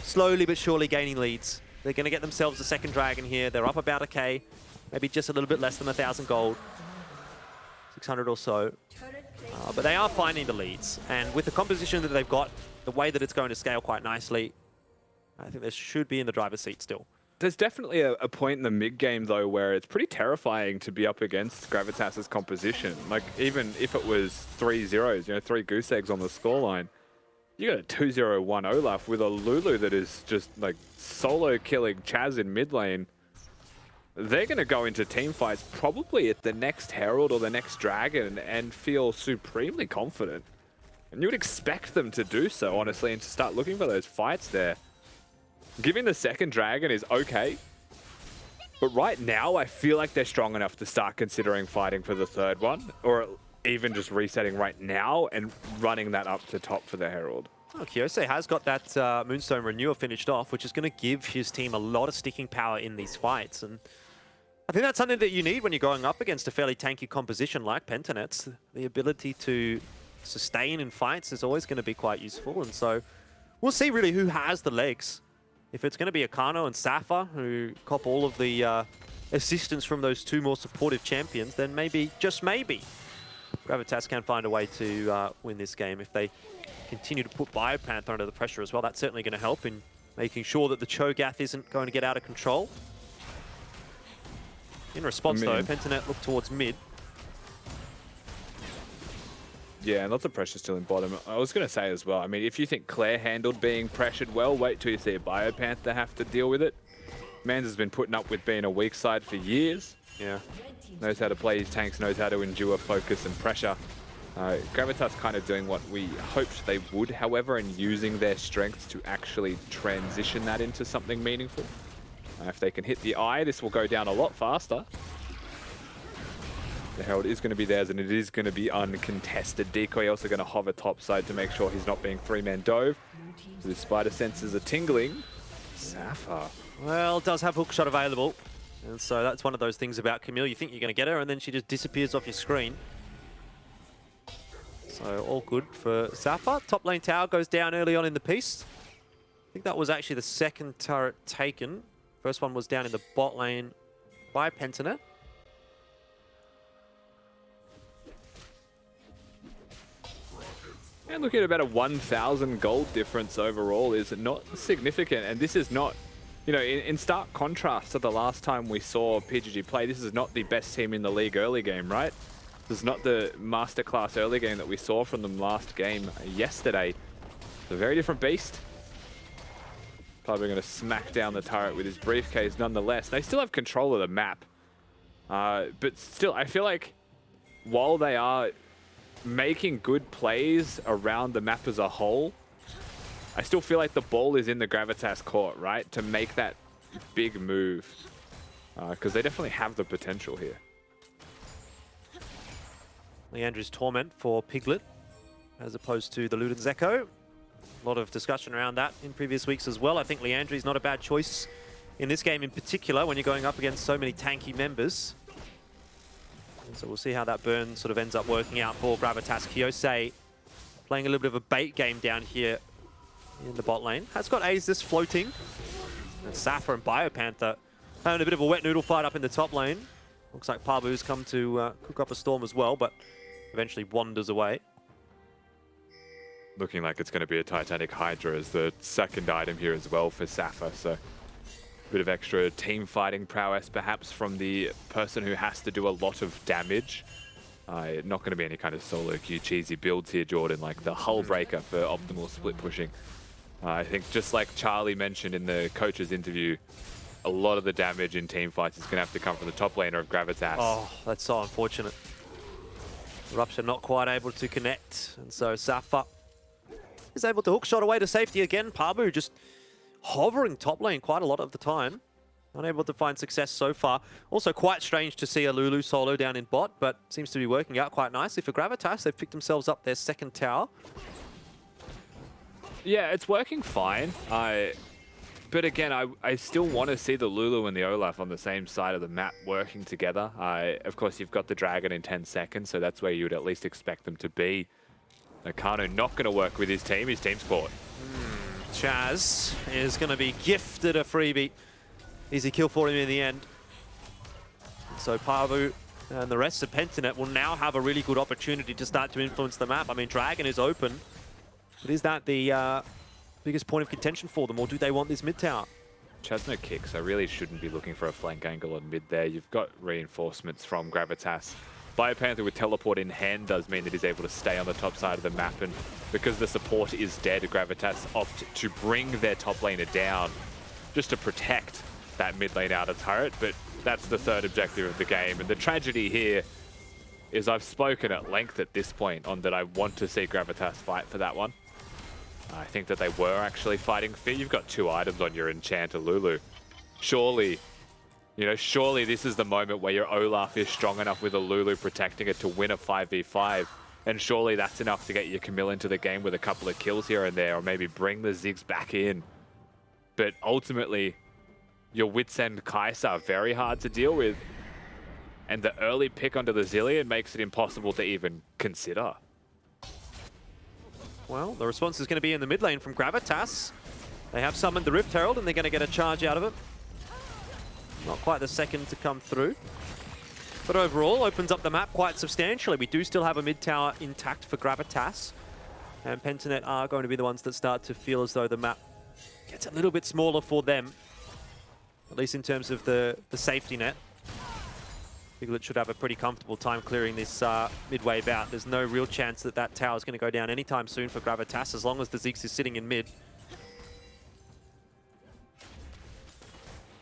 Speaker 2: slowly but surely gaining leads. They're going to get themselves a second Dragon here. They're up about a K, maybe just a little bit less than 1,000 gold, 600 or so. But they are finding the leads, and with the composition that they've got, the way that it's going to scale quite nicely, I think they should be in the driver's seat still.
Speaker 3: There's definitely a point in the mid-game, though, where it's pretty terrifying to be up against Gravitas' composition. Like, even if it was 3 zeros, you know, 3 goose eggs on the scoreline, you got a 2-0-1 Olaf with a Lulu that is just, like, solo-killing Chaz in mid lane. They're going to go into team fights probably at the next Herald or the next Dragon and feel supremely confident. And you would expect them to do so, honestly, and to start looking for those fights there. Giving the second Dragon is okay, but right now I feel like they're strong enough to start considering fighting for the third one, or even just resetting right now and running that up to top for the Herald.
Speaker 2: Oh, Kiyose has got that Moonstone Renewer finished off, which is going to give his team a lot of sticking power in these fights. And I think that's something that you need when you're going up against a fairly tanky composition like Pentanet's. The ability to sustain in fights is always going to be quite useful, and so we'll see really who has the legs. If it's going to be Akano and Safa, who cop all of the assistance from those two more supportive champions, then maybe, just maybe, Gravitas can find a way to win this game. If they continue to put Biopanther under the pressure as well, that's certainly going to help in making sure that the Cho'Gath isn't going to get out of control. In response, though, Pentanet look towards mid.
Speaker 3: Yeah, and lots of pressure still in bottom. I was going to say as well, I mean, if you think Claire handled being pressured well, wait till you see a Biopanther have to deal with it. Mans has been putting up with being a weak side for years.
Speaker 2: Yeah.
Speaker 3: Knows how to play his tanks, knows how to endure focus and pressure. Gravitas kind of doing what we hoped they would, however, and using their strengths to actually transition that into something meaningful. If they can hit the eye, this will go down a lot faster. The Herald is going to be theirs, and it is going to be uncontested. Decoy also going to hover topside to make sure he's not being 3-man dove. So the spider senses are tingling. Safa.
Speaker 2: Well, does have hookshot available. And so that's one of those things about Camille. You think you're going to get her, and then she just disappears off your screen. So all good for Safa. Top lane tower goes down early on in the piece. I think that was actually the second turret taken. First one was down in the bot lane by Pentanet.
Speaker 3: And looking at about a 1,000 gold difference overall is not significant. And this is not, you know, in stark contrast to the last time we saw PGG play, this is not the best team in the league early game, right? This is not the masterclass early game that we saw from them last game yesterday. It's a very different beast. Probably going to smack down the turret with his briefcase nonetheless. They still have control of the map. But still, I feel like while they are making good plays around the map as a whole, I still feel like the ball is in the Gravitas court, right? To make that big move. Because they definitely have the potential here.
Speaker 2: Leandri's Torment for Piglet, as opposed to the Luden's Echo. A lot of discussion around that in previous weeks as well. I think Leandri's not a bad choice in this game in particular when you're going up against so many tanky members. And so we'll see how that burn sort of ends up working out for Gravitas. Kiyosei playing a little bit of a bait game down here in the bot lane. Has got Aces floating. And Safa and Biopanther having a bit of a wet noodle fight up in the top lane. Looks like Pabu's come to cook up a storm as well, but eventually wanders away.
Speaker 3: Looking like it's going to be a Titanic Hydra as the second item here as well for Safa. So a bit of extra team fighting prowess perhaps from the person who has to do a lot of damage. Not going to be any kind of solo queue cheesy builds here, Jordan, like the hull breaker for optimal split pushing. I think just like Charlie mentioned in the coach's interview, a lot of the damage in team fights is going to have to come from the top laner of Gravitas.
Speaker 2: Oh, that's so unfortunate. Rupture not quite able to connect, and so Safa is able to hookshot away to safety again. Pabu just hovering top lane quite a lot of the time. Unable to find success so far. Also quite strange to see a Lulu solo down in bot, but seems to be working out quite nicely for Gravitas. They've picked themselves up their second tower.
Speaker 3: Yeah, it's working fine. But again, I still want to see the Lulu and the Olaf on the same side of the map working together. Of course, you've got the Dragon in 10 seconds, so that's where you would at least expect them to be. Nakano not going to work with his team. His team's caught.
Speaker 2: Chaz is going to be gifted a freebie. Easy kill for him in the end. So Pavu and the rest of Pentanet will now have a really good opportunity to start to influence the map. I mean, Dragon is open. But is that the biggest point of contention for them, or do they want this mid tower?
Speaker 3: Chaz no kick, so really shouldn't be looking for a flank angle on mid there. You've got reinforcements from Gravitas. Biopanther with teleport in hand does mean that he's able to stay on the top side of the map, and because the support is dead, Gravitas opt to bring their top laner down just to protect that mid lane outer turret, but that's the third objective of the game. And the tragedy here is I've spoken at length at this point on that I want to see Gravitas fight for that one. I think that they were actually fighting fair. You've got 2 items on your Enchanter Lulu. Surely, you know, surely this is the moment where your Olaf is strong enough with a Lulu protecting it to win a 5v5. And surely that's enough to get your Camille into the game with a couple of kills here and there, or maybe bring the Ziggs back in. But ultimately, your Wits End Kai'Sa are very hard to deal with. And the early pick onto the Zillion makes it impossible to even consider.
Speaker 2: Well, the response is going to be in the mid lane from Gravitas. They have summoned the Rift Herald and they're going to get a charge out of it. Not quite the second to come through. But overall, opens up the map quite substantially. We do still have a mid tower intact for Gravitas. And Pentanet are going to be the ones that start to feel as though the map gets a little bit smaller for them. At least in terms of the safety net. Piglet should have a pretty comfortable time clearing this mid-wave out. There's no real chance that that tower is going to go down anytime soon for Gravitas, as long as the Ziggs is sitting in mid.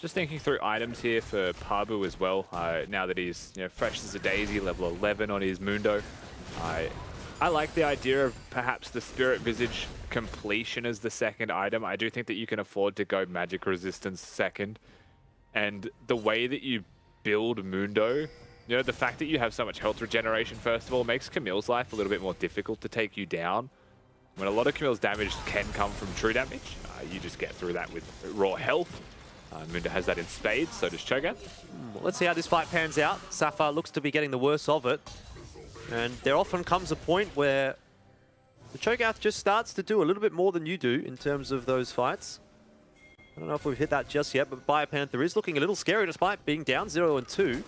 Speaker 3: Just thinking through items here for Pabu as well. Now that he's fresh as a daisy, level 11 on his Mundo. I like the idea of perhaps the Spirit Visage completion as the second item. I do think that you can afford to go magic resistance second. And the way that you build Mundo, the fact that you have so much health regeneration, first of all, makes Camille's life a little bit more difficult to take you down. When a lot of Camille's damage can come from true damage, you just get through that with raw health. Mundo has that in spades, so does Cho'Gath.
Speaker 2: Well, let's see how this fight pans out. Safa looks to be getting the worst of it. And there often comes a point where The Cho'Gath just starts to do a little bit more than you do in terms of those fights. I don't know if we've hit that just yet, but Biopanther is looking a little scary despite being down 0-2.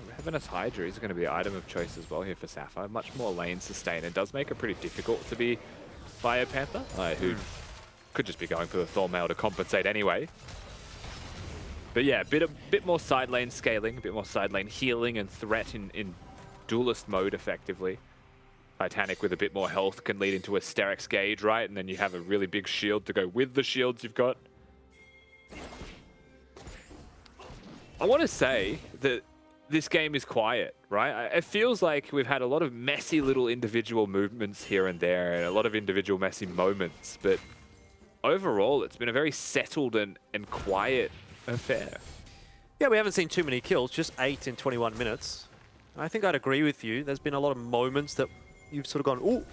Speaker 3: Ravenous Hydra is going to be an item of choice as well here for Sapphire. Much more lane sustain. It does make it pretty difficult to be Biopanther, who could just be going for the Thornmail to compensate anyway. But yeah, a bit more side lane scaling, a bit more side lane healing and threat in duelist mode effectively. Titanic with a bit more health can lead into a Sterex gauge, right? And then you have a really big shield to go with the shields you've got. I want to say that this game is quiet, right? It feels like we've had a lot of messy little individual movements here and there and a lot of individual messy moments, but overall it's been a very settled and quiet affair.
Speaker 2: Yeah, we haven't seen too many kills, just 8 in 21 minutes. I think I'd agree with you. There's been a lot of moments that you've sort of gone, ooh,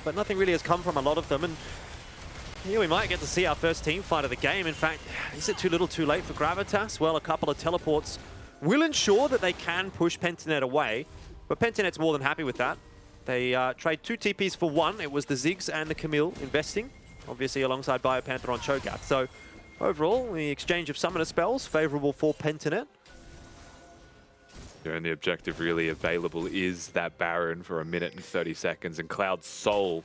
Speaker 2: but nothing really has come from a lot of them. And here we might get to see our first team fight of the game. In fact, is it too little too late for Gravitas? Well, a couple of teleports will ensure that they can push Pentanet away, but Pentanet's more than happy with that. They trade 2 TPs for 1. It was the Ziggs and the Camille investing, obviously alongside Biopanther on Cho'Gath. So overall, the exchange of summoner spells, favorable for Pentanet.
Speaker 3: The only objective really available is that Baron for 1 minute and 30 seconds, and Cloud's Soul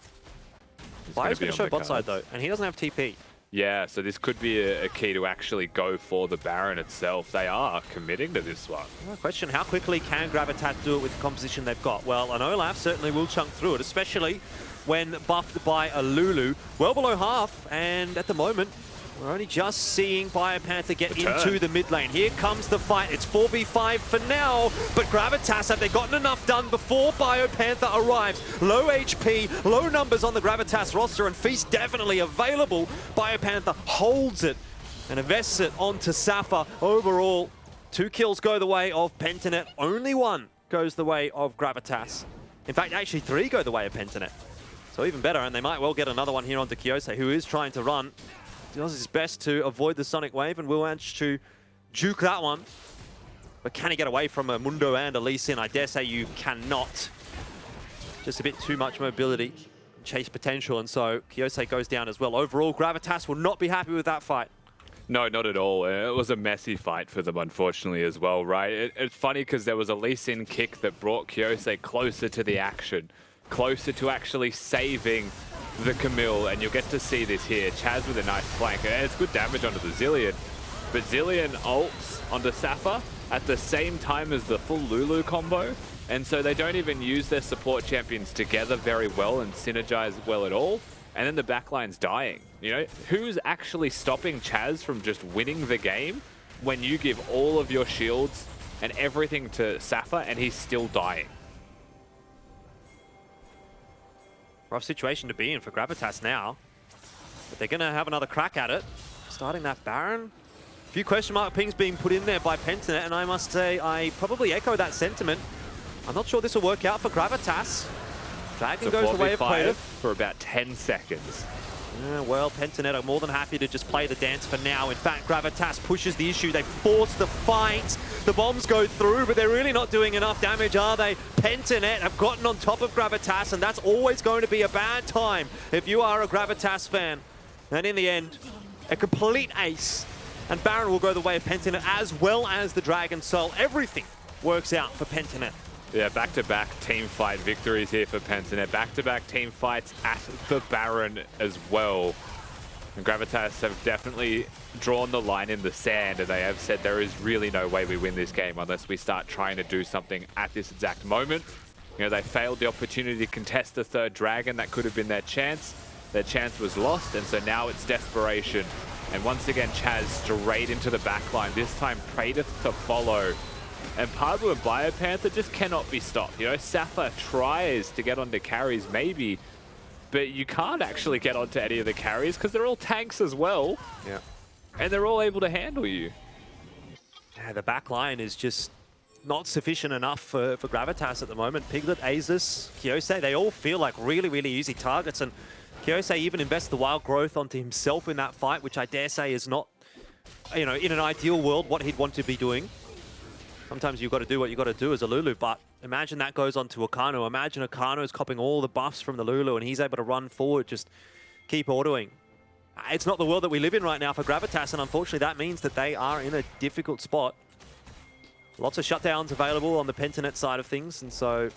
Speaker 3: is
Speaker 2: Bio's going to show bot side
Speaker 3: cards.
Speaker 2: though, and he doesn't have TP.
Speaker 3: Yeah, so this could be a key to actually go for the Baron itself. They are committing to this one.
Speaker 2: Well, question, how quickly can Gravitas do it with the composition they've got? Well, an Olaf certainly will chunk through it, especially when buffed by a Lulu. Well below half, and at the moment, we're only just seeing Biopanther get into the mid lane. Here comes the fight. It's 4v5 for now, but Gravitas, have they gotten enough done before Biopanther arrives? Low HP, low numbers on the Gravitas roster, and Feast definitely available. Biopanther holds it and invests it onto Safa. Overall, 2 kills go the way of Pentanet. Only 1 goes the way of Gravitas. In fact, actually 3 go the way of Pentanet. So even better, and they might well get another one here onto Kyose, who is trying to run. Does his best to avoid the Sonic Wave and will manage to juke that one. But can he get away from a Mundo and a Lee Sin? I dare say you cannot. Just a bit too much mobility, chase potential, and so Kyose goes down as well. Overall, Gravitas will not be happy with that fight.
Speaker 3: No, not at all. It was a messy fight for them, unfortunately, as well, right? It's funny because there was a Lee Sin kick that brought Kyose closer to the action, closer to actually saving the Camille, and you'll get to see this here. Chaz with a nice flank, and it's good damage onto the Zillion, but Zillion ults onto Safa at the same time as the full Lulu combo, and so they don't even use their support champions together very well and synergize well at all, and then the backline's dying. You know, who's actually stopping Chaz from just winning the game when you give all of your shields and everything to Safa and he's still dying?
Speaker 2: Rough situation to be in for Gravitas now. But they're going to have another crack at it. Starting that Baron. A few question mark pings being put in there by Pentanet, and I must say, I probably echo that sentiment. I'm not sure this will work out for Gravitas. Dragon goes the way of Kratos
Speaker 3: for about 10 seconds.
Speaker 2: Well, Pentanet are more than happy to just play the dance for now. In fact, Gravitas pushes the issue. They force the fight. The bombs go through, but they're really not doing enough damage, are they? Pentanet have gotten on top of Gravitas, and that's always going to be a bad time if you are a Gravitas fan. And in the end, a complete ace. And Baron will go the way of Pentanet as well as the Dragon Soul. Everything works out for Pentanet.
Speaker 3: Yeah, back-to-back team fight victories here for Pentanet. Back-to-back team fights at the Baron as well. And Gravitas have definitely drawn the line in the sand, and they have said there is really no way we win this game unless we start trying to do something at this exact moment. You know, they failed the opportunity to contest the 3rd Dragon. That could have been their chance. Their chance was lost, and so now it's desperation. And once again, Chaz straight into the backline. This time, Praetor to follow. And Pablo and Biopanther just cannot be stopped. You know, Safa tries to get onto carries maybe, but you can't actually get onto any of the carries because they're all tanks as well.
Speaker 2: Yeah.
Speaker 3: And they're all able to handle you.
Speaker 2: Yeah, the back line is just not sufficient enough for Gravitas at the moment. Piglet, Azus, Kyose, they all feel like really, really easy targets. And Kyose even invests the wild growth onto himself in that fight, which I dare say is not, you know, in an ideal world, what he'd want to be doing. Sometimes you've got to do what you've got to do as a Lulu, but imagine that goes on to Akano. Imagine Akano's copping all the buffs from the Lulu and he's able to run forward, just keep autoing. It's not the world that we live in right now for Gravitas, and unfortunately that means that they are in a difficult spot. Lots of shutdowns available on the Pentanet side of things, and so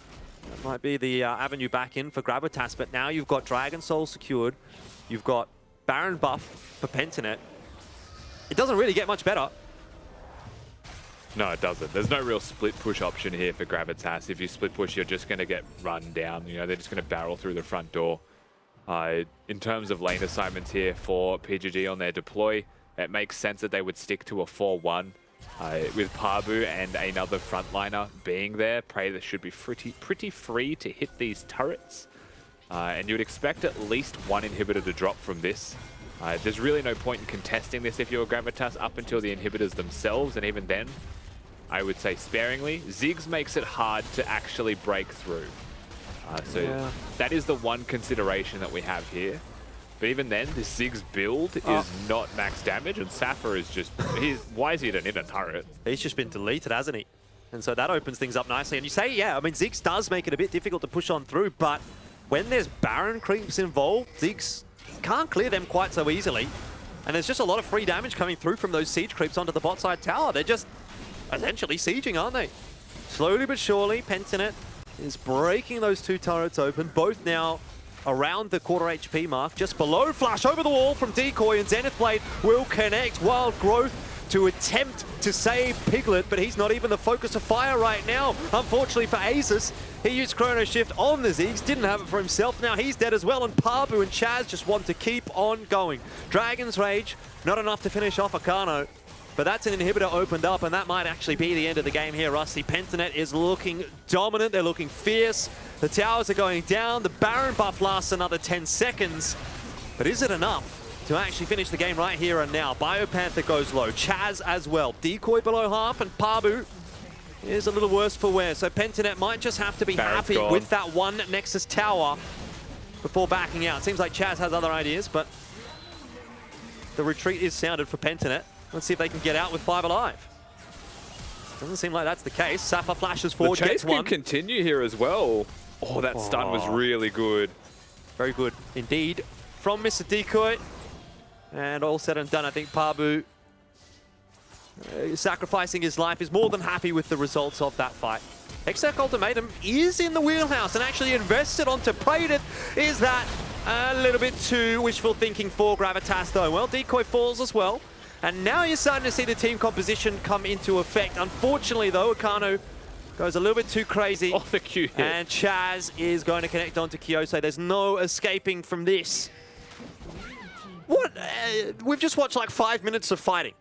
Speaker 2: that might be the avenue back in for Gravitas, but now you've got Dragon Soul secured, you've got Baron buff for Pentanet. It doesn't really get much better.
Speaker 3: No, it doesn't. There's no real split push option here for Gravitas. If you split push, you're just going to get run down. You know, they're just going to barrel through the front door. In terms of lane assignments here for PGG on their deploy, it makes sense that they would stick to a 4-1 with Pabu and another frontliner being there. Praetor should be pretty free to hit these turrets. And you would expect at least one inhibitor to drop from this. There's really no point in contesting this if you're Gravitas up until the inhibitors themselves, and even then, I would say sparingly. Ziggs makes it hard to actually break through. So that is the one consideration that we have here. But even then, this Ziggs build is not max damage, and Safa is just... why is he in a turret?
Speaker 2: He's just been deleted, hasn't he? And so that opens things up nicely. And you say, yeah, I mean, Ziggs does make it a bit difficult to push on through, but when there's Baron creeps involved, Ziggs can't clear them quite so easily. And there's just a lot of free damage coming through from those siege creeps onto the bot side tower. They're just essentially sieging, aren't they? Slowly but surely, Pentanet is breaking those two turrets open, both now around the quarter HP mark, just below. Flash over the wall from Decoy, and Zenith Blade will connect. Wild Growth to attempt to save Piglet, but he's not even the focus of fire right now. Unfortunately for Asus, he used Chrono Shift on the Ziggs, didn't have it for himself. Now he's dead as well, and Pabu and Chaz just want to keep on going. Dragon's Rage, not enough to finish off Akano, but that's an inhibitor opened up, and that might actually be the end of the game here, Rusty. Pentanet is looking dominant, they're looking fierce. The towers are going down, the Baron buff lasts another 10 seconds, but is it enough to actually finish the game right here and now? Biopanther goes low, Chaz as well. Decoy below half, and Pabu is a little worse for wear. So Pentanet might just have to be happy with that one Nexus tower before backing out. Seems like Chaz has other ideas, but the retreat is sounded for Pentanet. Let's see if they can get out with 5 alive. Doesn't seem like that's the case. Safa flashes forward,
Speaker 3: the chase
Speaker 2: gets one.
Speaker 3: can continue here as well. Oh, that stun was really good.
Speaker 2: Very good indeed from Mr. Decoy. And all said and done, I think Pabu, sacrificing his life, is more than happy with the results of that fight. Exec Ultimatum is in the wheelhouse and actually invested onto Praetor. Is that a little bit too wishful thinking for Gravitas though? Well, Decoy falls as well. And now you're starting to see the team composition come into effect. Unfortunately though, Akano goes a little bit too crazy.
Speaker 3: Oh, the Q hit.
Speaker 2: And Chaz is going to connect onto Kyoso. There's no escaping from this. What? We've just watched like 5 minutes of fighting.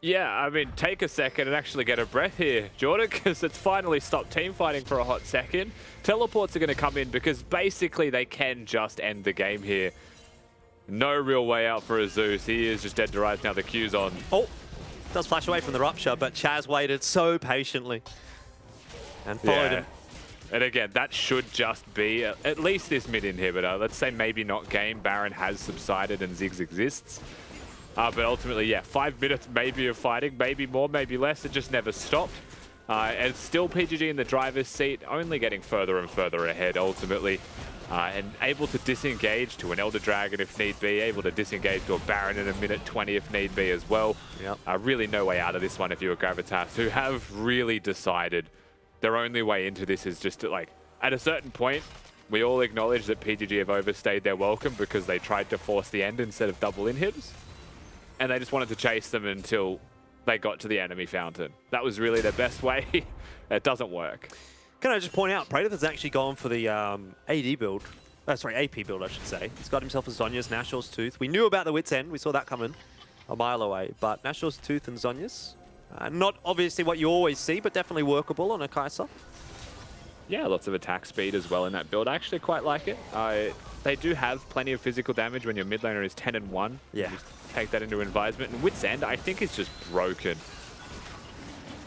Speaker 3: Yeah, I mean, take a second and actually get a breath here, Jordan, because it's finally stopped team fighting for a hot second. Teleports are going to come in because basically they can just end the game here. No real way out for Azus. He is just dead to rights now. The Q's on.
Speaker 2: Oh, does flash away from the rupture, but Chaz waited so patiently and followed him.
Speaker 3: And again, that should just be at least this mid inhibitor. Let's say maybe not game. Baron has subsided and Ziggs exists. But ultimately, yeah, 5 minutes maybe of fighting, maybe more, maybe less. It just never stopped. And still PGG in the driver's seat, only getting further and further ahead ultimately. And able to disengage to an Elder Dragon if need be, able to disengage to a Baron in a minute 20 if need be as well.
Speaker 2: Yep.
Speaker 3: Really no way out of this one if you're Gravitas, who have really decided their only way into this is just to, like, at a certain point, we all acknowledge that PGG have overstayed their welcome because they tried to force the end instead of double inhibs. And they just wanted to chase them until they got to the enemy fountain. That was really their best way. It doesn't work.
Speaker 2: Can I just point out, Praetor has actually gone for the AD build. Sorry, AP build, I should say. He's got himself a Zhonya's, Nashor's Tooth. We knew about the Wit's End. We saw that coming a mile away. But Nashor's Tooth and Zhonya's, not obviously what you always see, but definitely workable on a Kai'Sa.
Speaker 3: Yeah, lots of attack speed as well in that build. I actually quite like it. They do have plenty of physical damage when your mid laner is 10-1.
Speaker 2: Yeah.
Speaker 3: Just take that into advisement. And Wit's End, I think, is just broken.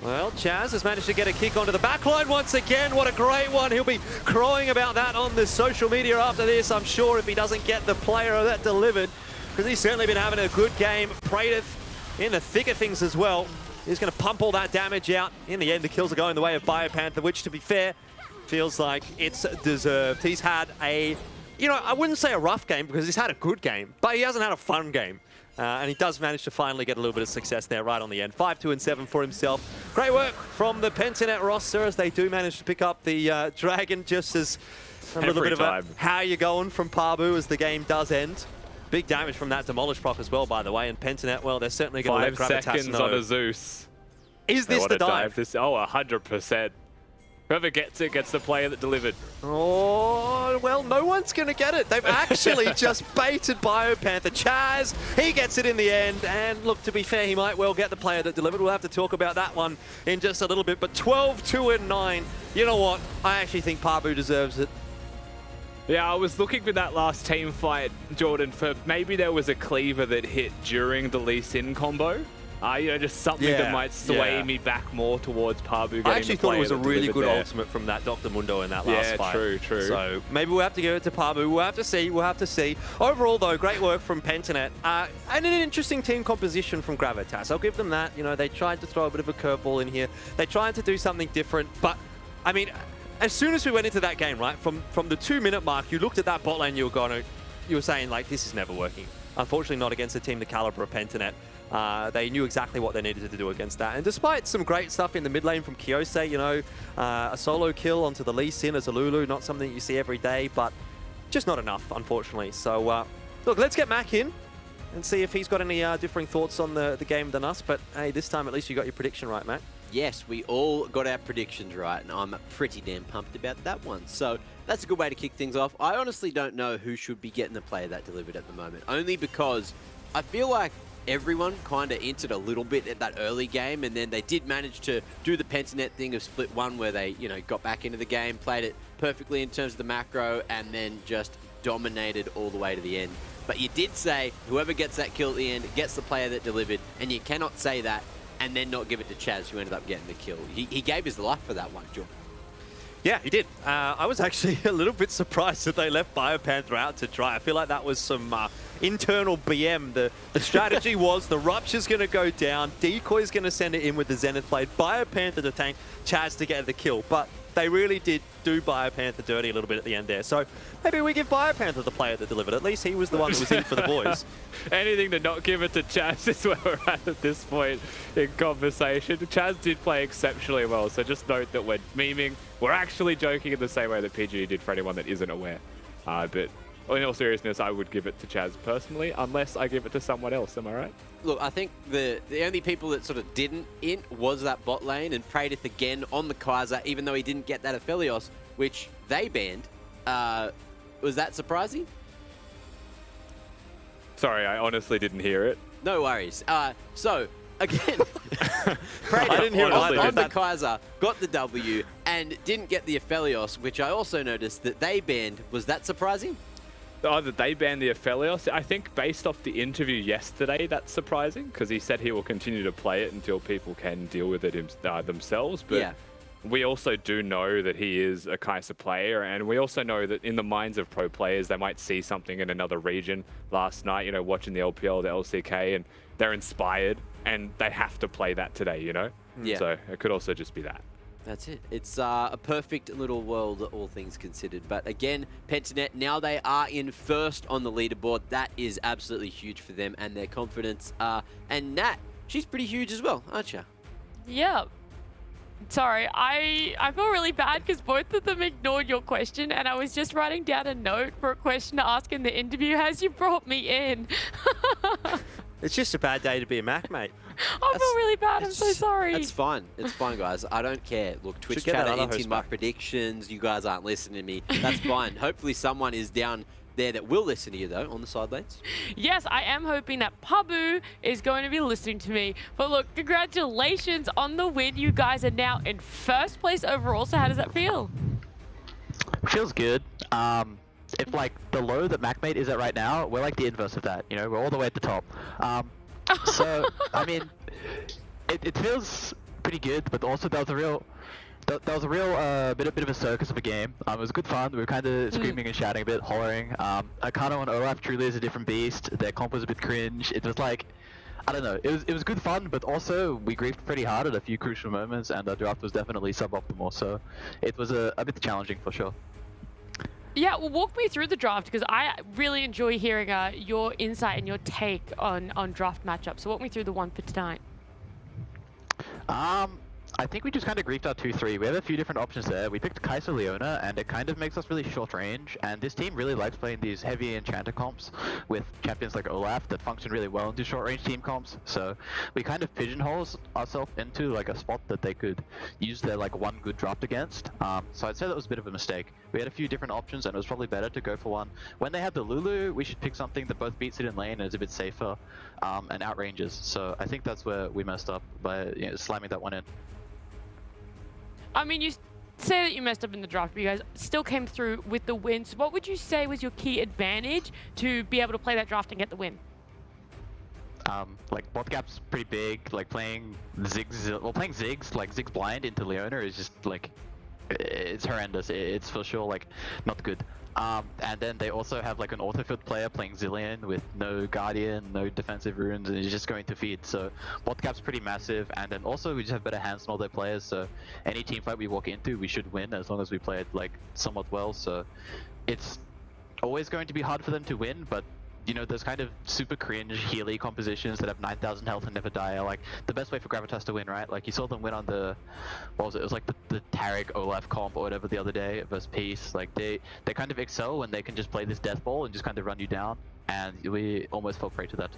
Speaker 2: Well, Chaz has managed to get a kick onto the backline once again. What a great one. He'll be crowing about that on the social media after this, I'm sure, if he doesn't get the player of that delivered, because he's certainly been having a good game. Praetor in the thick of things as well. He's going to pump all that damage out. In the end, the kills are going the way of Biopanther, which, to be fair, feels like it's deserved. He's had a, I wouldn't say a rough game because he's had a good game, but he hasn't had a fun game. And he does manage to finally get a little bit of success there right on the end. 5-2 and 7 for himself. Great work from the Pentanet roster as they do manage to pick up the Dragon just as a little bit of a how you going from Pabu as the game does end. Big damage from that Demolish proc as well, by the way. And Pentanet, well, they're certainly going to let Gravitas
Speaker 3: 5 seconds
Speaker 2: know.
Speaker 3: on a Zeus.
Speaker 2: Is this the dive?
Speaker 3: This, 100%. Whoever gets it gets the player that delivered.
Speaker 2: Oh, well, no one's going to get it. They've actually just baited Biopanther. Chaz, he gets it in the end. And look, to be fair, he might well get the player that delivered. We'll have to talk about that one in just a little bit. But 12-2 and 9. You know what? I actually think Pabu deserves it.
Speaker 3: Yeah, I was looking for that last team fight, Jordan, for maybe there was a cleaver that hit during the Lee Sin combo. Just something that might sway me back more towards Pabu getting
Speaker 2: I actually
Speaker 3: the
Speaker 2: thought it was a really good
Speaker 3: there.
Speaker 2: ultimate from that Dr. Mundo in that last fight.
Speaker 3: Yeah, true.
Speaker 2: So maybe we'll have to give it to Pabu. We'll have to see. Overall, though, great work from Pentanet. And an interesting team composition from Gravitas. I'll give them that. They tried to throw a bit of a curveball in here. They tried to do something different. But, I mean, as soon as we went into that game, right, from the 2-minute mark, you looked at that bot lane, you were saying, like, this is never working. Unfortunately, not against a team the caliber of Pentanet. They knew exactly what they needed to do against that. And despite some great stuff in the mid lane from Kiyose, a solo kill onto the Lee Sin as a Lulu, not something you see every day, but just not enough, unfortunately. So, look, let's get Mac in and see if he's got any differing thoughts on the game than us. But, hey, this time at least you got your prediction right, Mac.
Speaker 1: Yes, we all got our predictions right, and I'm pretty damn pumped about that one. So that's a good way to kick things off. I honestly don't know who should be getting the player that delivered at the moment, only because I feel like everyone kind of entered a little bit at that early game, and then they did manage to do the Pentanet thing of split one where they, got back into the game, played it perfectly in terms of the macro, and then just dominated all the way to the end. But you did say whoever gets that kill at the end gets the player that delivered, and you cannot say that and then not give it to Chaz, who ended up getting the kill. He gave his life for that one, Jordan.
Speaker 2: Yeah, he did. I was actually a little bit surprised that they left Biopanther out to dry. I feel like that was some internal BM. The strategy was the Rupture's going to go down, Decoy's going to send it in with the Zenith Blade, Biopanther to tank, Chaz to get the kill. But they really did do Biopanther dirty a little bit at the end there. So maybe we give Biopanther the player that delivered. At least he was the one that was in for the boys.
Speaker 3: Anything to not give it to Chaz is where we're at this point in conversation. Chaz did play exceptionally well, so just note that we're memeing. We're actually joking in the same way that PG did for anyone that isn't aware. But in all seriousness, I would give it to Chaz personally, unless I give it to someone else. Am I right?
Speaker 1: Look, I think the only people that sort of didn't was that bot lane, and Praedyth again on the Kaiser, even though he didn't get that Aphelios, which they banned. Was that surprising?
Speaker 3: Sorry, I honestly didn't hear it.
Speaker 1: No worries. So, again, Praedyth
Speaker 2: I didn't hear it
Speaker 1: on the Kaiser got the W and didn't get the Aphelios, which I also noticed that they banned. Was that surprising?
Speaker 3: Oh, that they banned the Aphelios? I think based off the interview yesterday, that's surprising, because he said he will continue to play it until people can deal with it themselves. But
Speaker 1: yeah.
Speaker 3: We also do know that he is a Kaiser player, and we also know that in the minds of pro players, they might see something in another region last night, watching the LPL, the LCK, and they're inspired, and they have to play that today,
Speaker 1: Yeah.
Speaker 3: So it could also just be that.
Speaker 1: That's it. It's a perfect little world, all things considered. But again, Pentanet, now they are in first on the leaderboard. That is absolutely huge for them and their confidence. And Nat, she's pretty huge as well, aren't you?
Speaker 4: Yeah. Sorry, I feel really bad because both of them ignored your question, and I was just writing down a note for a question to ask in the interview as you brought me in.
Speaker 2: It's just a bad day to be a Mac, mate.
Speaker 4: I feel really bad. I'm so sorry.
Speaker 1: That's fine. It's fine, guys. I don't care. Look, Twitch
Speaker 2: Should get
Speaker 1: chat
Speaker 2: that other
Speaker 1: into
Speaker 2: host
Speaker 1: my
Speaker 2: back.
Speaker 1: predictions. You guys aren't listening to me. That's fine. Hopefully someone is down there that will listen to you, though, on the side lanes.
Speaker 4: Yes, I am hoping that Pabu is going to be listening to me. But look, congratulations on the win. You guys are now in first place overall. So how does that feel?
Speaker 8: Feels good. If like the low that Mac mate is at right now, we're like the inverse of that. We're all the way at the top. So I mean, it feels pretty good, but also that was a real bit of a circus of a game. It was good fun. We were kind of screaming and shouting a bit, hollering. Akano and Olaf truly is a different beast. Their comp was a bit cringe. It was like I don't know. It was good fun, but also we griefed pretty hard at a few crucial moments, and the draft was definitely suboptimal. So it was a bit challenging for sure.
Speaker 4: Yeah, well, walk me through the draft because I really enjoy hearing your insight and your take on draft matchups. So walk me through the one for tonight.
Speaker 8: I think we just kind of griefed our 2-3. We have a few different options there. We picked Kai'Sa Leona, and it kind of makes us really short range. And this team really likes playing these heavy enchanter comps with champions like Olaf that function really well into short range team comps. So we kind of pigeonhole ourselves into like a spot that they could use their like one good draft against. So I'd say that was a bit of a mistake. We had a few different options, and it was probably better to go for one. When they have the Lulu, we should pick something that both beats it in lane and is a bit safer and outranges. So I think that's where we messed up by slamming that one in.
Speaker 4: I mean, you say that you messed up in the draft, but you guys still came through with the win. So what would you say was your key advantage to be able to play that draft and get the win?
Speaker 8: Like bot gap's pretty big. Like playing Ziggs, like Ziggs blind into Leona is just like, it's horrendous. It's for sure like not good. And then they also have like an autofield player playing Zillion with no Guardian, no defensive runes, and he's just going to feed. So bot gap's pretty massive, and then also we just have better hands than all their players. So any team fight we walk into, we should win as long as we play it like somewhat well. So it's always going to be hard for them to win, but you know, those kind of super cringe Healy compositions that have 9,000 health and never die are like the best way for Gravitas to win, right? Like you saw them win on the, what was it? It was like the Taric Olaf comp or whatever the other day versus Peace. Like they kind of excel when they can just play this death ball and just kind of run you down. And we almost fell prey to that.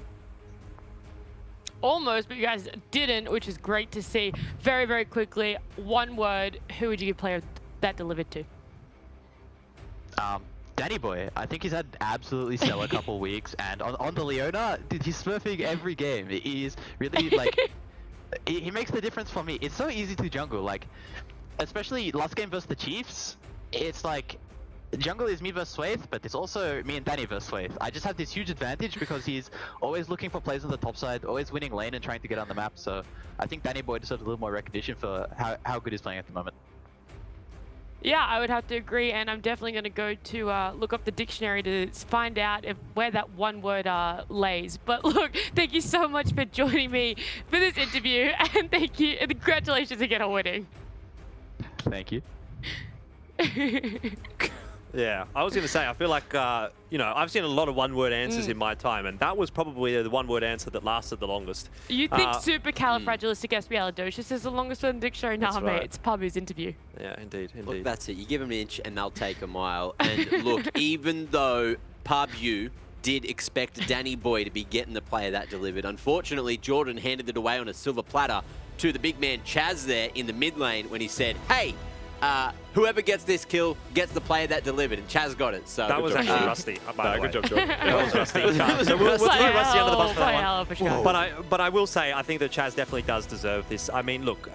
Speaker 4: Almost, but you guys didn't, which is great to see. Very, very quickly, one word, who would you give player that delivered to?
Speaker 8: Danny Boy, I think he's had absolutely stellar couple weeks, and on the Leona, dude, he's smurfing every game. He's really like, he makes the difference for me. It's so easy to jungle, like, especially last game versus the Chiefs. It's like, jungle is me versus Swaith, but it's also me and Danny versus Swaith. I just have this huge advantage because he's always looking for plays on the top side, always winning lane and trying to get on the map. So I think Danny Boy deserves a little more recognition for how good he's playing at the moment.
Speaker 4: Yeah, I would have to agree, and I'm definitely going to go to look up the dictionary to find out where that one word lays. But look, thank you so much for joining me for this interview, and thank you, and congratulations again on winning.
Speaker 8: Thank you.
Speaker 2: Yeah, I was going to say, I feel like, you know, I've seen a lot of one-word answers in my time, and that was probably the one-word answer that lasted the longest.
Speaker 4: You think supercalifragilisticexpialidocious is the longest word in the dictionary? Nah, mate, it's Pabu's interview.
Speaker 2: Yeah, indeed.
Speaker 1: Look, that's it. You give them an inch and they'll take a mile. And look, even though Pabu did expect Danny Boy to be getting the player that delivered, unfortunately, Jordan handed it away on a silver platter to the big man Chaz there in the mid lane when he said, hey, whoever gets this kill gets the player that delivered, and Chaz got it. So
Speaker 2: that was actually Rusty, by the way.
Speaker 3: Good job, Jordan.
Speaker 2: That was Rusty. So we'll throw Rusty under the bus for that one. But I will say, I think that Chaz definitely does deserve this. I mean, look,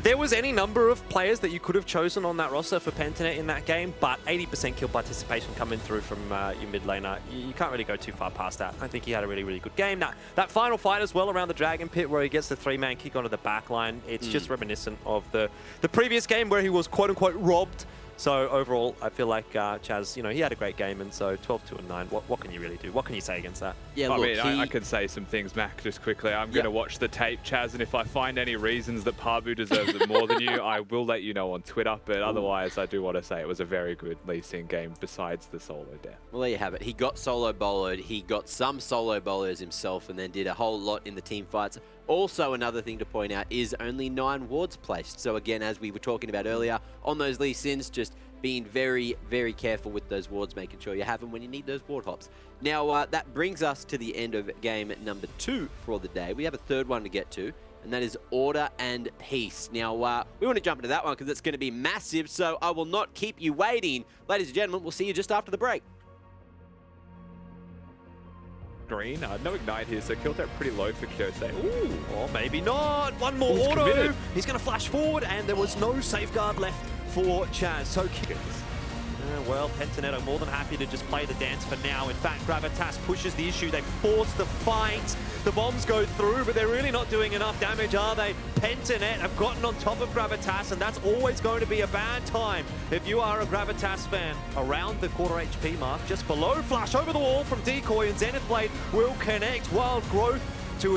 Speaker 2: there was any number of players that you could have chosen on that roster for Pentanet in that game, but 80% kill participation coming through from your mid laner, you can't really go too far past that. I think he had a really, really good game. That final fight as well around the Dragon Pit where he gets the 3-man kick onto the back line, it's just reminiscent of the previous game where he was quote-unquote robbed. So overall, I feel like Chaz, you know, he had a great game, and so 12-2-9. What can you really do? What can you say against that?
Speaker 1: Yeah,
Speaker 3: I
Speaker 1: look,
Speaker 3: mean, I could say some things, Mac, just quickly. I'm going to watch the tape, Chaz, and if I find any reasons that Pabu deserves it more than you, I will let you know on Twitter. But otherwise, I do want to say it was a very good Lee Sin game besides the solo death.
Speaker 1: Well, there you have it. He got solo boloed. He got some solo bolos himself and then did a whole lot in the team fights. Also, another thing to point out is only 9 wards placed. So again, as we were talking about earlier, on those Lee Sins, just being very, very careful with those wards, making sure you have them when you need those ward hops. Now, that brings us to the end of game number 2 for the day. We have a third one to get to, and that is Order and Peace. Now, we want to jump into that one because it's going to be massive, so I will not keep you waiting. Ladies and gentlemen, we'll see you just after the break.
Speaker 3: Green, no ignite here, so kill threat pretty low for Kyosei. Ooh,
Speaker 2: or maybe not. One more
Speaker 3: He's
Speaker 2: auto.
Speaker 3: committed.
Speaker 2: He's going to flash forward, and there was no safeguard left for Chaz. So Well, Pentanet are more than happy to just play the dance for now. In fact, Gravitas pushes the issue. They force the fight. The bombs go through, but they're really not doing enough damage, are they? Pentanet have gotten on top of Gravitas, and that's always going to be a bad time if you are a Gravitas fan. Around the quarter HP mark, just below Flash over the wall from Decoy, and Zenith Blade will connect. Wild Growth